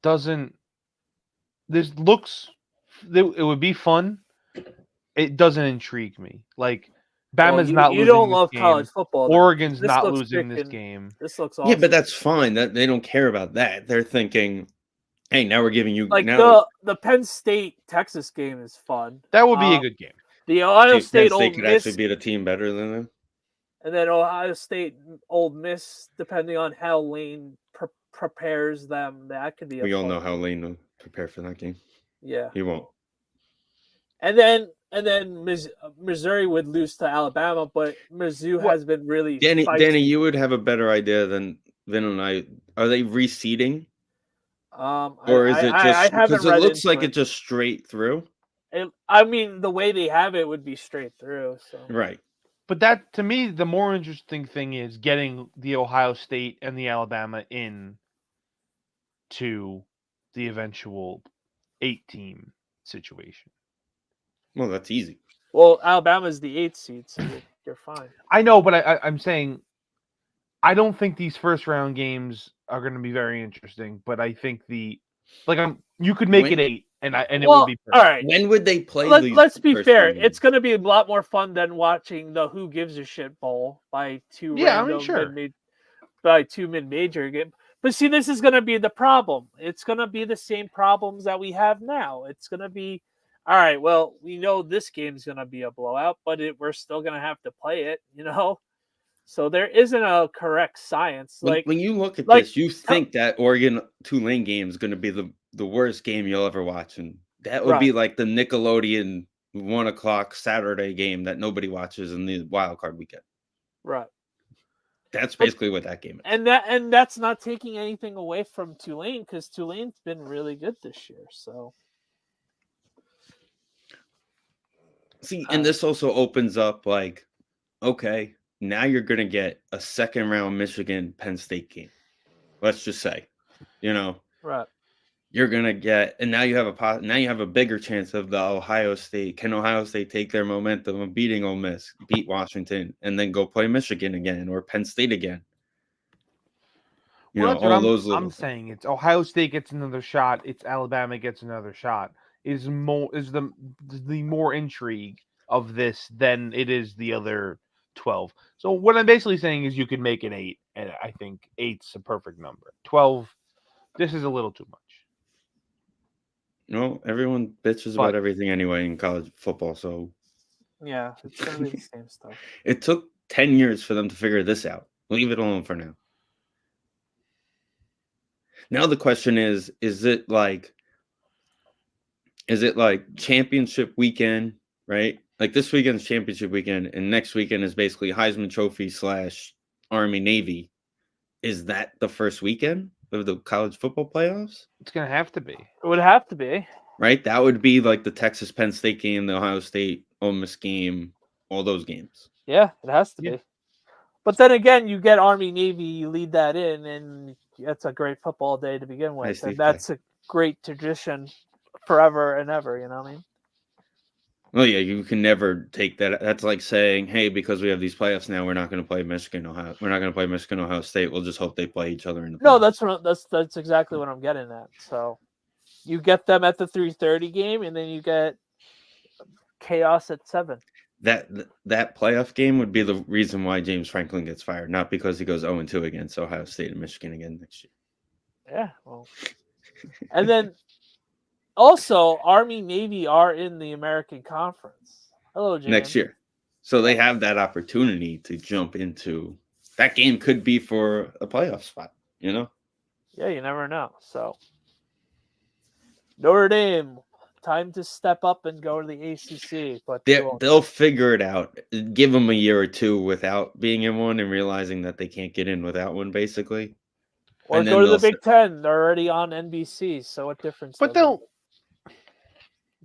doesn't. It would be fun. It doesn't intrigue me. Like Bama's not losing. You don't love college football. Oregon's not losing this game. This looks awesome. Yeah, but that's fine. That they don't care about that. They're thinking, hey, now we're giving you the Penn State Texas game is fun. That would be a good game. The Ohio State Ole could Miss actually beat a team better than them. And then Ohio State Ole Miss, depending on how Lane prepares them, that could be. We all know how Lane will prepare for that game. Yeah, he won't. And then Missouri would lose to Alabama, but Mizzou has been really. Danny, you would have a better idea than Vin and I. Are they reseeding? Or is it just because it looks like it's just straight through? I mean, the way they have it would be straight through. So right. But that, to me, the more interesting thing is getting the Ohio State and the Alabama in to the eventual 8-team situation. Well, that's easy. Well, Alabama's the 8th seed, so you're fine. I know, but I'm saying I don't think these first round games are going to be very interesting. But I think you could make it 8, and it would be perfect. All right. When would they play? Let's be fair. It's going to be a lot more fun than watching the Who Gives a Shit Bowl by two. By 2 mid-major games. But see, this is going to be the problem. It's going to be the same problems that we have now. It's going to be, all right, well, we know this game's going to be a blowout, but we're still going to have to play it, So there isn't a correct science. When you look at this, you think that Oregon Tulane game is going to be the worst game you'll ever watch, and that would be like the Nickelodeon 1:00 Saturday game that nobody watches in the wild card weekend. Right. That's basically what that game is. And that's not taking anything away from Tulane, because Tulane's been really good this year. So see, and this also opens up okay, now you're going to get a second round Michigan Penn State game. Let's just say, right. You're going to get, and now you have a bigger chance of the Ohio State. Can Ohio State take their momentum of beating Ole Miss, beat Washington, and then go play Michigan again or Penn State again? You Well, know, that's what all those little I'm saying. It's Ohio State gets another shot. It's Alabama gets another shot. Is the more intrigue of this than it is the other 12. So what I'm basically saying is you could make it 8, and I think 8's a perfect number. 12, this is a little too much. No, everyone bitches But- about everything anyway in college football. So Yeah, it's gonna be the same stuff. it took 10 years for them to figure this out. Leave it alone for now. Now the question is it like championship weekend, right? Like this weekend's championship weekend, and next weekend is basically Heisman Trophy / Army Navy. Is that the first weekend of the college football playoffs? It's gonna have to be. It would have to be. Right? That would be like the Texas Penn State game, the Ohio State Ole Miss game, all those games. Yeah, it has to Yeah. be. But then again, you get Army Navy, you lead that in, and that's a great football day to begin with. Nice And lead that's a great tradition forever and ever, you know what I mean? Well, yeah, you can never take that. That's like saying, hey, because we have these playoffs now, we're not going to play Michigan, Ohio. We're not going to play Michigan, Ohio State. We'll just hope they play each other in the No, playoffs. that's exactly what I'm getting at. So you get them at the 3:30 game, and then you get chaos at 7. That playoff game would be the reason why James Franklin gets fired, not because he goes 0-2 against Ohio State and Michigan again next year. Yeah, well, and then also Army Navy are in the American Conference. Hello, James. Next year. So they have that opportunity to jump into that game. Could be for a playoff spot, you know? Yeah, you never know. So Notre Dame, time to step up and go to the ACC. But They'll figure it out. Give them a year or two without being in one and realizing that they can't get in without one, basically. or and go then to the they'll Big Ten. They're already on NBC. So what difference? But does it?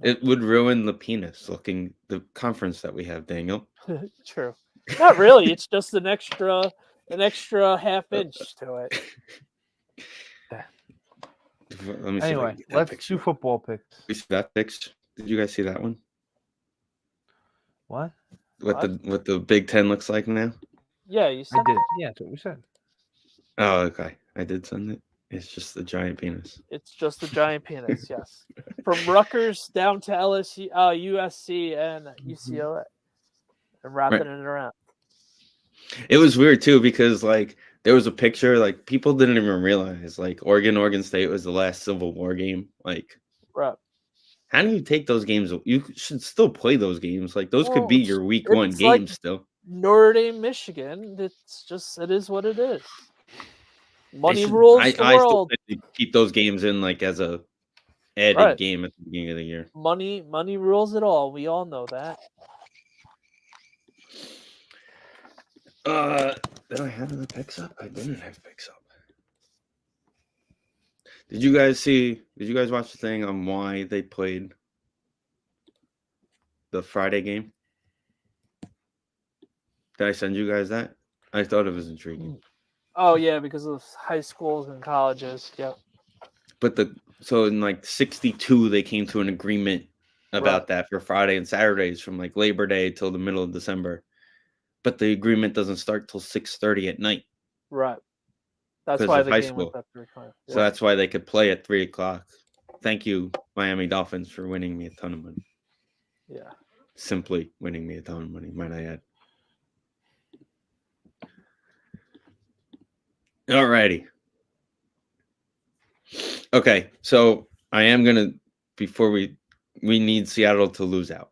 It would ruin the penis looking the conference that we have, Daniel. True. Not really. It's just an extra half inch to it. Let me see. Anyway, let's do football picks. We see that picture. Did you guys see that one? What? What the Big Ten looks like now? Yeah, you I said did. Yeah, that's what we said. Oh, okay. I did send it. It's just the giant penis. it's just a giant penis. Yes, from Rutgers down to LSU, USC, and UCLA, and wrapping it around. It was weird too because like there was a picture like people didn't even realize like Oregon State was the last Civil War game. Like, Right. how do you take those games? You should still play those games. Like those could be your week one it's games like still. Notre Dame, Michigan. It is what it is. Money They rules I the still world. think they keep those games in like as a added Right. game at the beginning of the year. Money rules it all. We all know that. Did I have the picks up? I didn't have picks up. Did you guys watch the thing on why they played the Friday game? Did I send you guys that? I thought it was intriguing. Oh yeah, because of high schools and colleges. Yep. But so in like 62 they came to an agreement about that for Friday and Saturdays from like Labor Day till the middle of December. But the agreement doesn't start till 6:30 at night. Right. That's 'Cause why of the high game school. was at 3 o'clock. So that's why they could play at 3 o'clock. Thank you, Miami Dolphins, for winning me a ton of money. Yeah. Simply winning me a ton of money, might I add. Alrighty. Okay, so I am gonna before we need Seattle to lose out.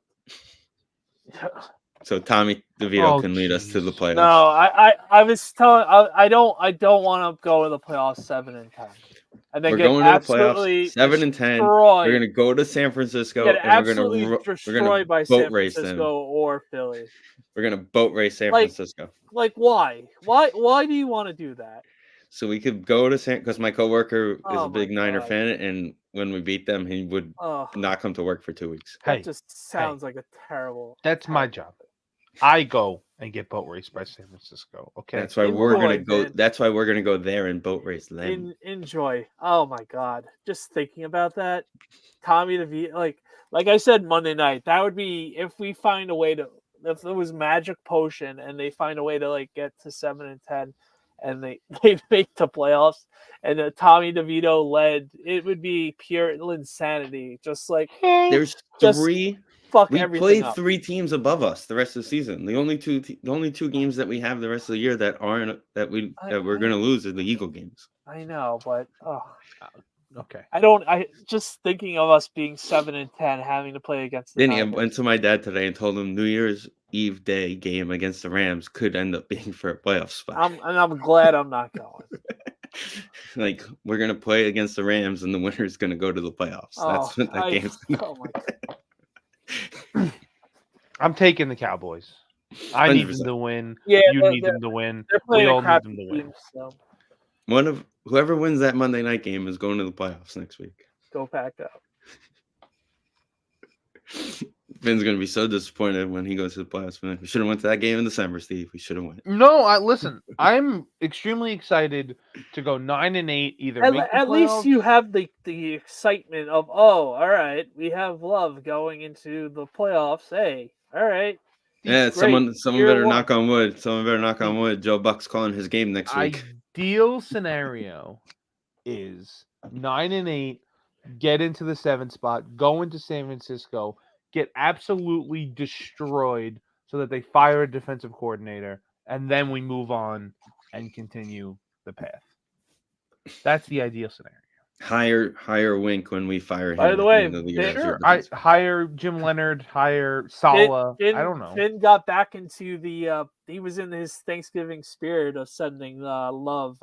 So Tommy DeVito can lead us to the playoffs. No, I was telling I don't want to go to the playoffs 7 and 10. And then We're get going to the absolutely playoffs 7 and 10. destroyed. We're gonna go to San Francisco Get and we're absolutely gonna destroyed by boat San race them. Francisco or Philly. We're gonna boat race San Like- Francisco. Like why? Why do you want to do that? So we could go to because my coworker is Oh a big my Niner God. fan, and when we beat them, he would Oh, not come to work for 2 weeks. that Hey, just sounds like a terrible. that's my job. I go and get boat raced by San Francisco. Okay. That's why we're gonna Enjoy, go. man. That's why we're gonna go there and boat race them. Enjoy. Oh my God! Just thinking about that, Tommy DeVito. Like I said Monday night, that would be if we find a way to. If it was Magic Potion and they find a way to like get to 7 and 10, and they make the playoffs, and Tommy DeVito led, it would be pure insanity. Just like There's just three. fuck We everything played up. 3 teams above us the rest of the season. The only two games that we have the rest of the year that aren't that we're gonna lose are the Eagle games. I know, but Okay. I just thinking of us being 7-10, having to play against the Then I Tigers. went to my dad today and told him New Year's Eve day game against the Rams could end up being for a playoff spot. I'm glad I'm not going. Like, we're gonna play against the Rams and the winner's gonna go to the playoffs. That's what that game's gonna Oh my god. I'm taking the Cowboys. I need 100%. them to win. Yeah, You need them to win. They're We playing all a need crap them to win. team, so Whoever wins that Monday night game is going to the playoffs next week. go pack up. Finn's gonna be so disappointed when he goes to the playoffs. Man, we should have went to that game in December, Steve. We should have went. No, listen. I'm extremely excited to go 9-8. Either At least you have the excitement of, oh, all right, we have Love going into the playoffs. Hey, all right. Yeah, Great. someone Year better one. knock on wood. Someone better knock on wood. Joe Buck's calling his game next week. Ideal scenario is 9-8, get into the 7th spot, go into San Francisco, get absolutely destroyed so that they fire a defensive coordinator, and then we move on and continue the path. That's the ideal scenario. Hire Wink when we fire him. By the at way, end of the year. Sure. I hire Jim Leonard, hire Sala. Finn, I don't know. Finn got back into the. He was in his Thanksgiving spirit of sending love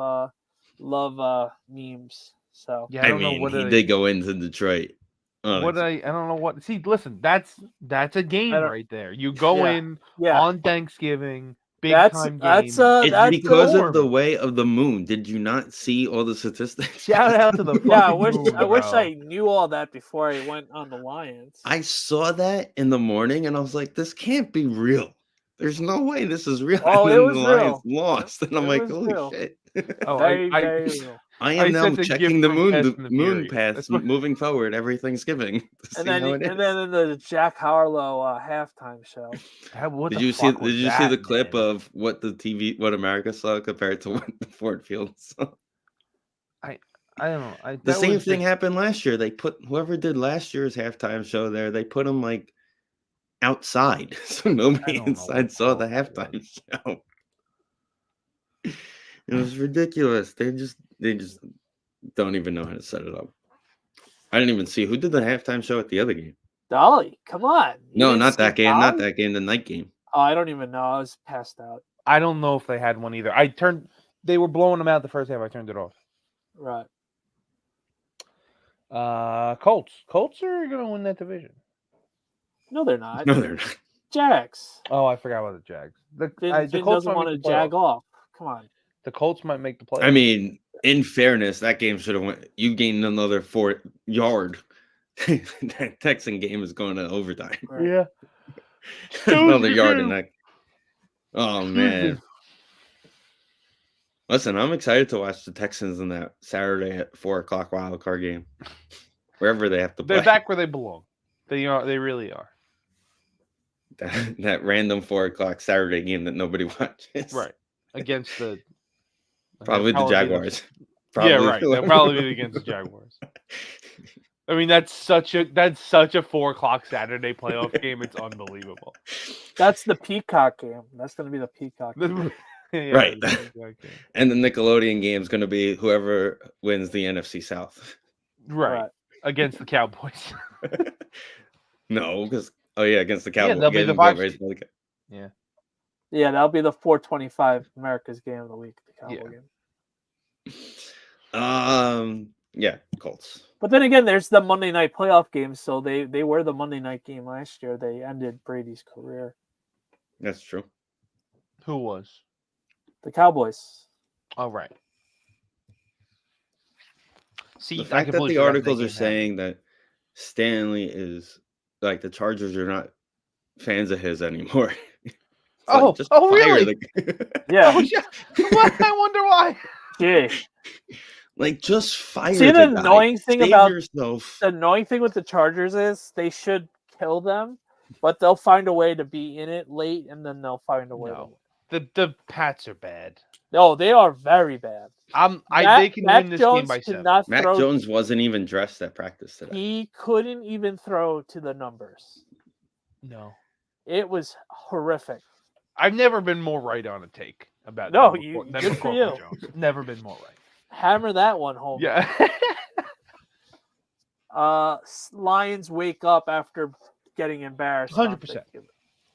memes. So Yeah, I don't know what he did go into Detroit. I don't know what. See, listen, that's a game right there. You go in on Thanksgiving. Big time game. It's because of the way of the moon. Did you not see all the statistics? Shout out to the I moon, wish I knew all that before I went on the Lions. I saw that in the morning and I was like, this can't be real. There's no way this is real. Oh, and it then was the real. Lions lost. And I'm like, holy real. shit. Oh, very real. I am now checking the moon paths what... moving forward every Thanksgiving. And then in the Jack Harlow halftime show. Did you see the clip of what America saw compared to what the Ford Field saw? I don't know. The same thing happened last year. They put whoever did last year's halftime show there, they put them like outside. So nobody inside saw the halftime show. It was ridiculous. They just don't even know how to set it up. I didn't even see who did the halftime show at the other game. Dolly, come on. No, not that game. Not that game. The night game. Oh, I don't even know. I was passed out. I don't know if they had one either. They were blowing them out the first half. I turned it off. Right. Colts. Colts are gonna win that division. No, they're not. No, they're not. Jags. Oh, I forgot about the Jags. The Colts doesn't want to jag off. Come on. The Colts might make the playoffs. I mean, in fairness, that game should have went. You gained another 4 yard. That Texan game is going to overtime. Right. Yeah. Another yard in that. Oh man. Listen, I'm excited to watch the Texans in that Saturday at 4:00 wild card game. Wherever they have to play. They're back where they belong. They really are. That random 4:00 Saturday game that nobody watches. Right. Against the probably the Jaguars. Yeah, right. They'll probably be against the Jaguars. I mean, that's such a 4:00 Saturday playoff game. It's unbelievable. That's the Peacock game. That's going to be the Peacock game. Yeah, right. And the Nickelodeon game is going to be whoever wins the NFC South. Right. Against the Cowboys. No, because against the Cowboys. Yeah, they'll be the Vikings. Yeah. Yeah, that'll be the 425 America's game of the week. The Cowboy game. Yeah, Colts. But then again, there's the Monday night playoff games, so they were the Monday night game last year. They ended Brady's career. That's true. Who was? The Cowboys. Oh, right. See, the fact that the articles are saying that Stanley is like the Chargers are not fans of his anymore. Really? Yeah. Oh, yeah. What? I wonder why. Yeah. Like, just fire. See, the annoying thing about yourself. The annoying thing with the Chargers is they should kill them, but they'll find a way to be in it late, and then they'll find a way. No. The Pats are bad. No, they are very bad. They can Mac win this Jones game by 7. cannot Mac throw. Jones wasn't even dressed at practice today. He couldn't even throw to the numbers. No. It was horrific. I've never been more right on a take about No, than you- than good for McCorkle you. Jones. Never been more right. Hammer that one home. Yeah. Lions wake up after getting embarrassed. on 100%. Thanksgiving.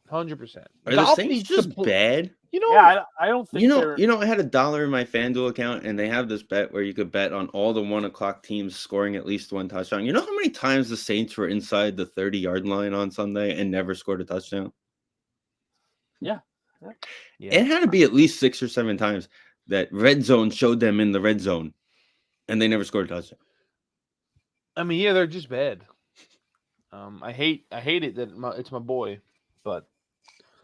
100%. Are the Goff Saints needs to just pl- bad? You know, Yeah, I don't think they're. I had $1 in my FanDuel account, and they have this bet where you could bet on all the 1:00 teams scoring at least one touchdown. You know how many times the Saints were inside the 30-yard line on Sunday and never scored a touchdown? Yeah. It had to be at least 6 or 7 times that red zone showed them in the red zone, and they never scored a touchdown. I mean, yeah, they're just bad. I hate it that it's my boy, but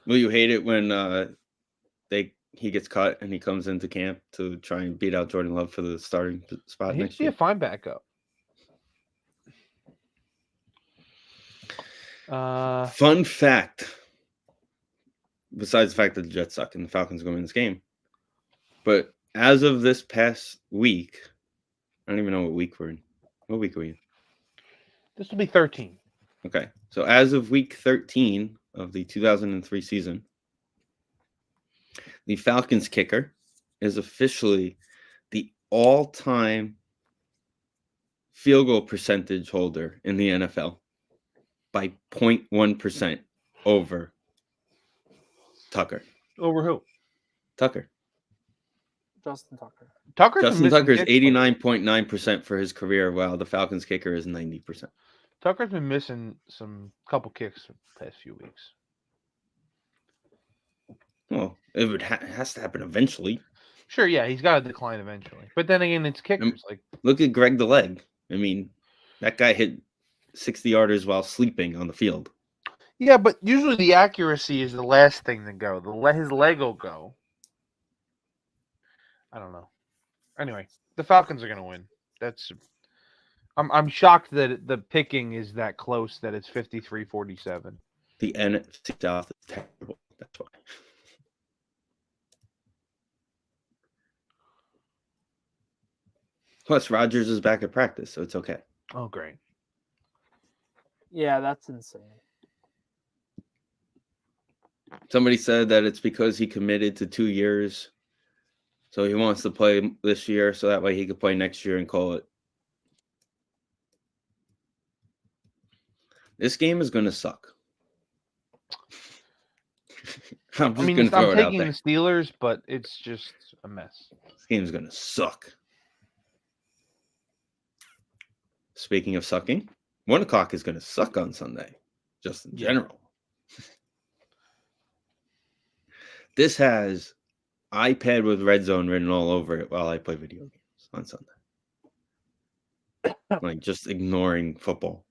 Will you hate it when he gets cut and he comes into camp to try and beat out Jordan Love for the starting spot he'd next be a year? fine backup. Fun fact, besides the fact that the Jets suck and the Falcons are going to win this game, but as of this past week, I don't even know what week we're in. What week are we in? This will be 13. Okay, so as of week 13 of the 2003 season, the Falcons kicker is officially the all-time field goal percentage holder in the NFL by 0.1% over Tucker. Over who? Tucker. Justin Tucker. Justin Tucker is 89.9% for his career, while the Falcons kicker is 90%. Tucker's been missing some couple kicks the past few weeks. Well, it would has to happen eventually. Sure, yeah, he's got to decline eventually. But then again, it's kickers. Like, look at Greg the Leg. I mean, that guy hit 60-yarders while sleeping on the field. Yeah, but usually the accuracy is the last thing to go. His leg will go. I don't know. Anyway, the Falcons are going to win. I'm shocked that the picking is that close, that it's 53-47. The NFC South is terrible. That's why. Plus, Rodgers is back at practice, so it's okay. Oh, great. Yeah, that's insane. Somebody said that it's because he committed to 2 years, so he wants to play this year, so that way he could play next year and call it. This game is going to suck. I'm going to throw it out taking there. the Steelers, but it's just a mess. This game's going to suck. Speaking of sucking, 1:00 is going to suck on Sunday, just in general. This has iPad with Red Zone written all over it while I play video games on Sunday. Like, just ignoring football.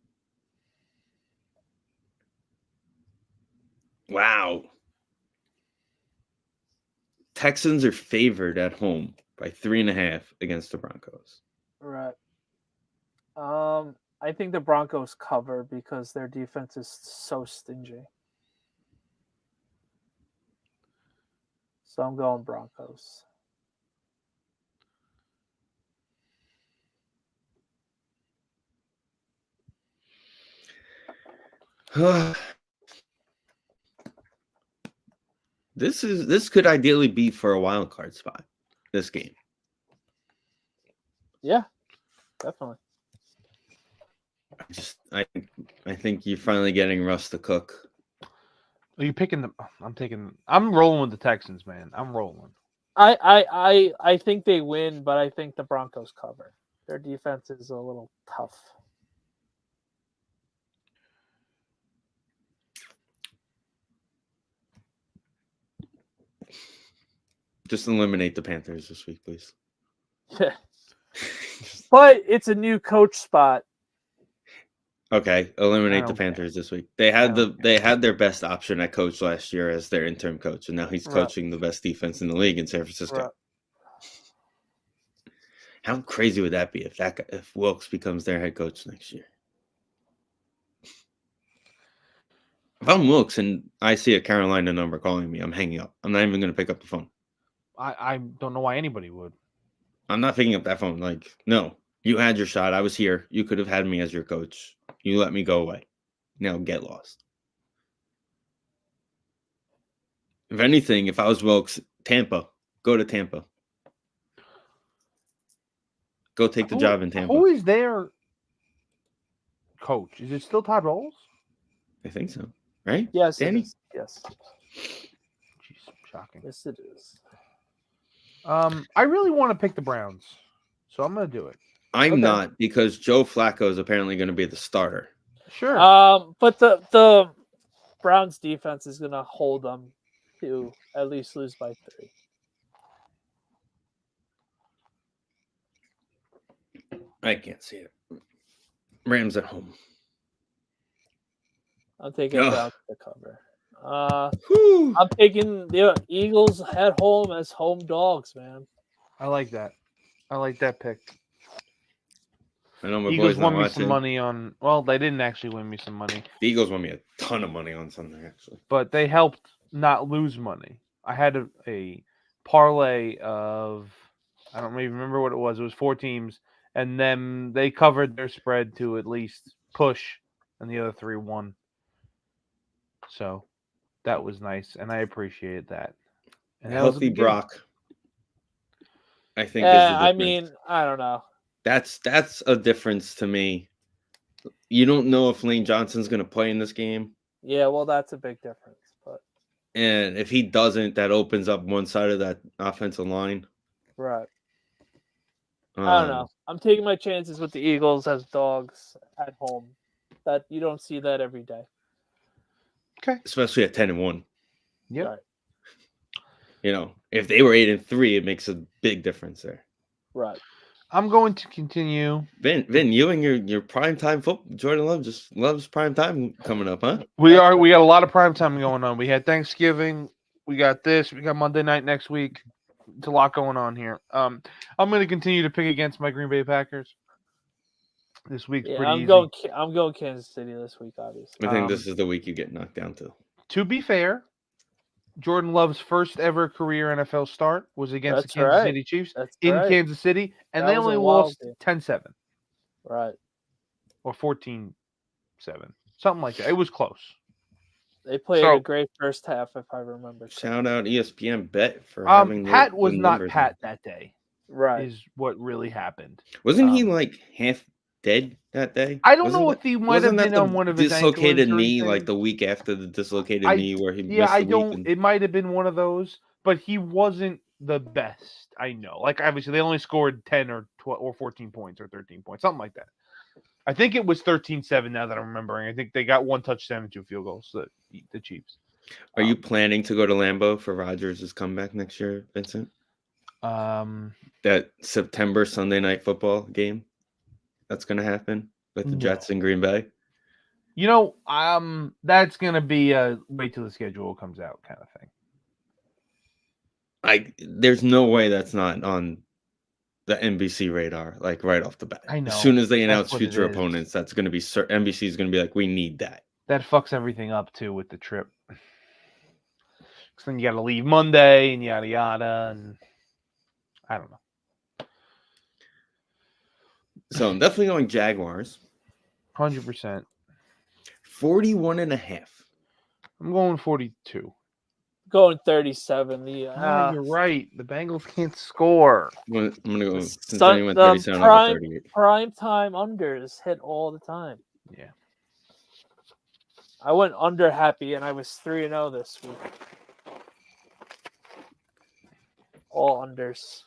Wow. Texans are favored at home by 3.5 against the Broncos. Right. I think the Broncos cover because their defense is so stingy. So I'm going Broncos. This could ideally be for a wild card spot, this game. Yeah, definitely. I think you're finally getting Russ to cook. Are you picking them? I'm rolling with the Texans, man. I'm rolling. I think they win, but I think the Broncos cover. Their defense is a little tough. Just eliminate the Panthers this week, please. But it's a new coach spot. Okay, eliminate the Panthers this week. They had their best option at coach last year as their interim coach, and now he's coaching the best defense in the league in San Francisco. Right. How crazy would that be if Wilkes becomes their head coach next year? If I'm Wilkes and I see a Carolina number calling me, I'm hanging up. I'm not even going to pick up the phone. I don't know why anybody would. I'm not picking up that phone. Like, no, you had your shot. I was here. You could have had me as your coach. You let me go away. Now get lost. If anything, if I was Wilkes, Tampa, go to Tampa. Go take the job in Tampa. Who is their coach? Is it still Todd Bowles? I think so. Right? Yes, Danny? it is. Yes. Jeez, shocking. Yes, it is. I really want to pick the Browns, so I'm going to do it. I'm not, because Joe Flacco is apparently going to be the starter. Sure. But the Browns defense is gonna hold them to at least lose by 3. I can't see it. Rams at home. I'm taking Browns to cover. Whew. I'm taking the Eagles at home as home dogs, man. I like that. I like that pick. I know my Eagles boys not won me some watching. money on. Well, they didn't actually win me some money, The Eagles won me a ton of money on Sunday, actually. but they helped not lose money. I had a parlay of, I don't even remember what it was. It was 4 teams, and then they covered their spread to at least push, and the other 3 won. So that was nice, and I appreciated that. And that was a Healthy good game. Brock, I think, is the difference. I mean, I don't know. That's a difference to me. You don't know if Lane Johnson's going to play in this game. Yeah, well, that's a big difference. But And if he doesn't, that opens up one side of that offensive line. right. I don't know. I'm taking my chances with the Eagles as dogs at home. That you don't see that every day. Okay. Especially at 10-1. Yeah. Right. You know, if they were 8-3, it makes a big difference there. Right. I'm going to continue. Vin, you and your primetime football. Jordan Love just loves primetime coming up, huh? We got a lot of prime time going on. We had Thanksgiving. We got this. We got Monday night next week. It's a lot going on here. I'm going to continue to pick against my Green Bay Packers. This week's Yeah, pretty I'm easy. I'm going Kansas City this week, obviously. I think this is the week you get knocked down to. To be fair, Jordan Love's first ever career NFL start was against the Kansas City Chiefs in Kansas City, and they only lost 10-7. Right. Or 14-7. Something like that. It was close. They played a great first half, if I remember. Shout out ESPN Bet for having Pat was not Pat that day. Right. Is what really happened. Wasn't he like half dead that day? I don't know if he might have been on one of his dislocated knee, like the week after the dislocated knee where he missed the week. It might have been one of those, but he wasn't the best. I know. Like obviously they only scored 10 or 12 or 14 points or 13 points, something like that. I think it was 13-7 now that I'm remembering. I think they got 1 touchdown and 2 field goals, the Chiefs. Are you planning to go to Lambeau for Rodgers' comeback next year, Vincent? That September Sunday night football game that's going to happen with the Jets in Green Bay? You know, that's going to be a wait till the schedule comes out kind of thing. There's no way that's not on the NBC radar, like right off the bat. I know. As soon as they announce future opponents, that's going to be NBC is going to be like, we need that. That fucks everything up too with the trip. Because then you got to leave Monday and yada yada, and I don't know. So I'm definitely going Jaguars. 100%. 41.5. I'm going 42. Going 37. You're right. The Bengals can't score. I'm going to go Cincinnati went 37 over 38. Prime time unders hit all the time. Yeah. I went under happy, and I was 3-0 this week. All unders.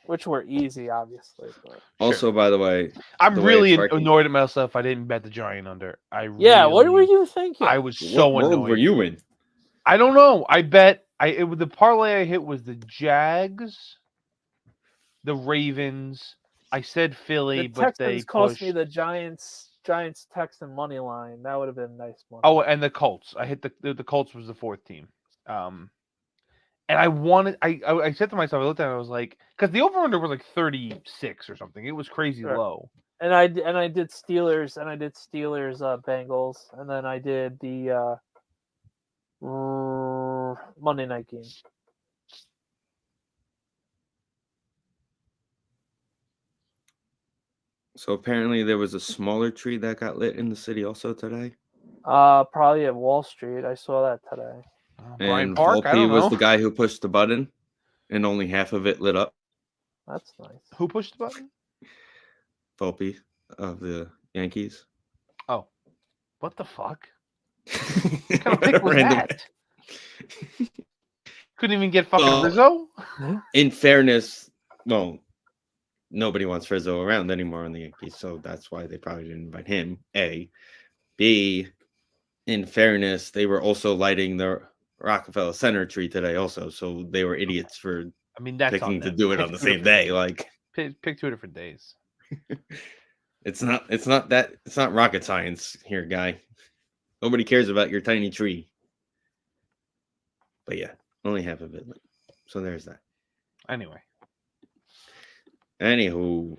Which were easy, obviously. But... Also, by the way, I'm really annoyed at myself. I didn't bet the Giant under. What were you thinking? I was so annoyed. What world were you in? I don't know. I bet the parlay I hit was the Jags, the Ravens. I said Philly, but they cost me the Giants Texan money line. That would have been nice money. Oh, and the Colts. I hit the Colts was the 4th team. And I wanted. I said to myself, I looked at it, I was like, because the over under was like 36 or something. It was crazy low. And I did Steelers, Bengals, and then I did the Monday night game. So apparently there was a smaller tree that got lit in the city also today. Probably at Wall Street. I saw that today. Bryant And Park, I Volpe don't was know. the guy who pushed the button, and only half of it lit up. That's nice. Who pushed the button? Volpe of the Yankees. Oh, what the fuck? What kind of pick was Random- that? Couldn't even get fucking Well, Rizzo? In fairness, well, nobody wants Rizzo around anymore on the Yankees, so that's why they probably didn't invite him. A. B. In fairness, they were also lighting the Rockefeller Center tree today also, so they were idiots for I mean, that's picking on to them. do it Pick on the 2 same different day. days. Like, Pick 2 different days. it's not rocket science here, guy. Nobody cares about your tiny tree. But yeah, only half of it lit. So there's that. Anyway, Anywho,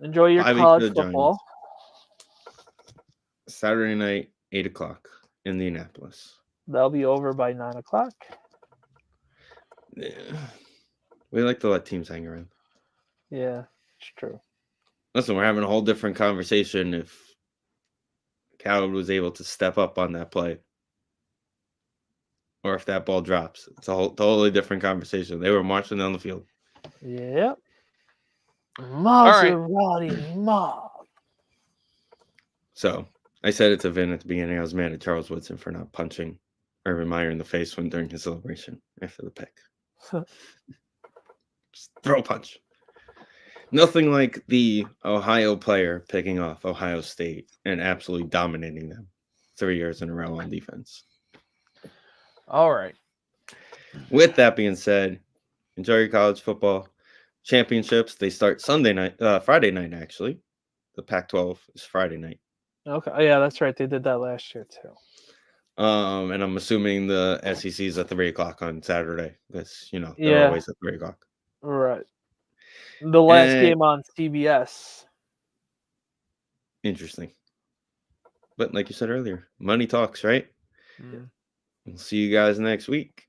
Enjoy your 5 college each of the football. Saturday night, 8:00, Indianapolis. They'll be over by 9:00. Yeah. We like to let teams hang around. Yeah, it's true. Listen, we're having a whole different conversation if Coward was able to step up on that play. Or if that ball drops. It's a whole totally different conversation. They were marching down the field. Yep. right. Maserati mob. So I said it to Vin at the beginning. I was mad at Charles Woodson for not punching Urban Meyer in the face during his celebration after the pick. Just throw a punch. Nothing like the Ohio player picking off Ohio State and absolutely dominating them 3 years in a row on defense. all right. With that being said, enjoy your college football championships. They start Friday night, actually. The Pac-12 is Friday night. Okay. Oh, yeah, that's right. They did that last year too. And I'm assuming the SEC is at 3:00 on Saturday. Because, they're Yeah. always at 3:00. Right. The last And- game on CBS. Interesting. But like you said earlier, money talks, right? Mm. We'll see you guys next week.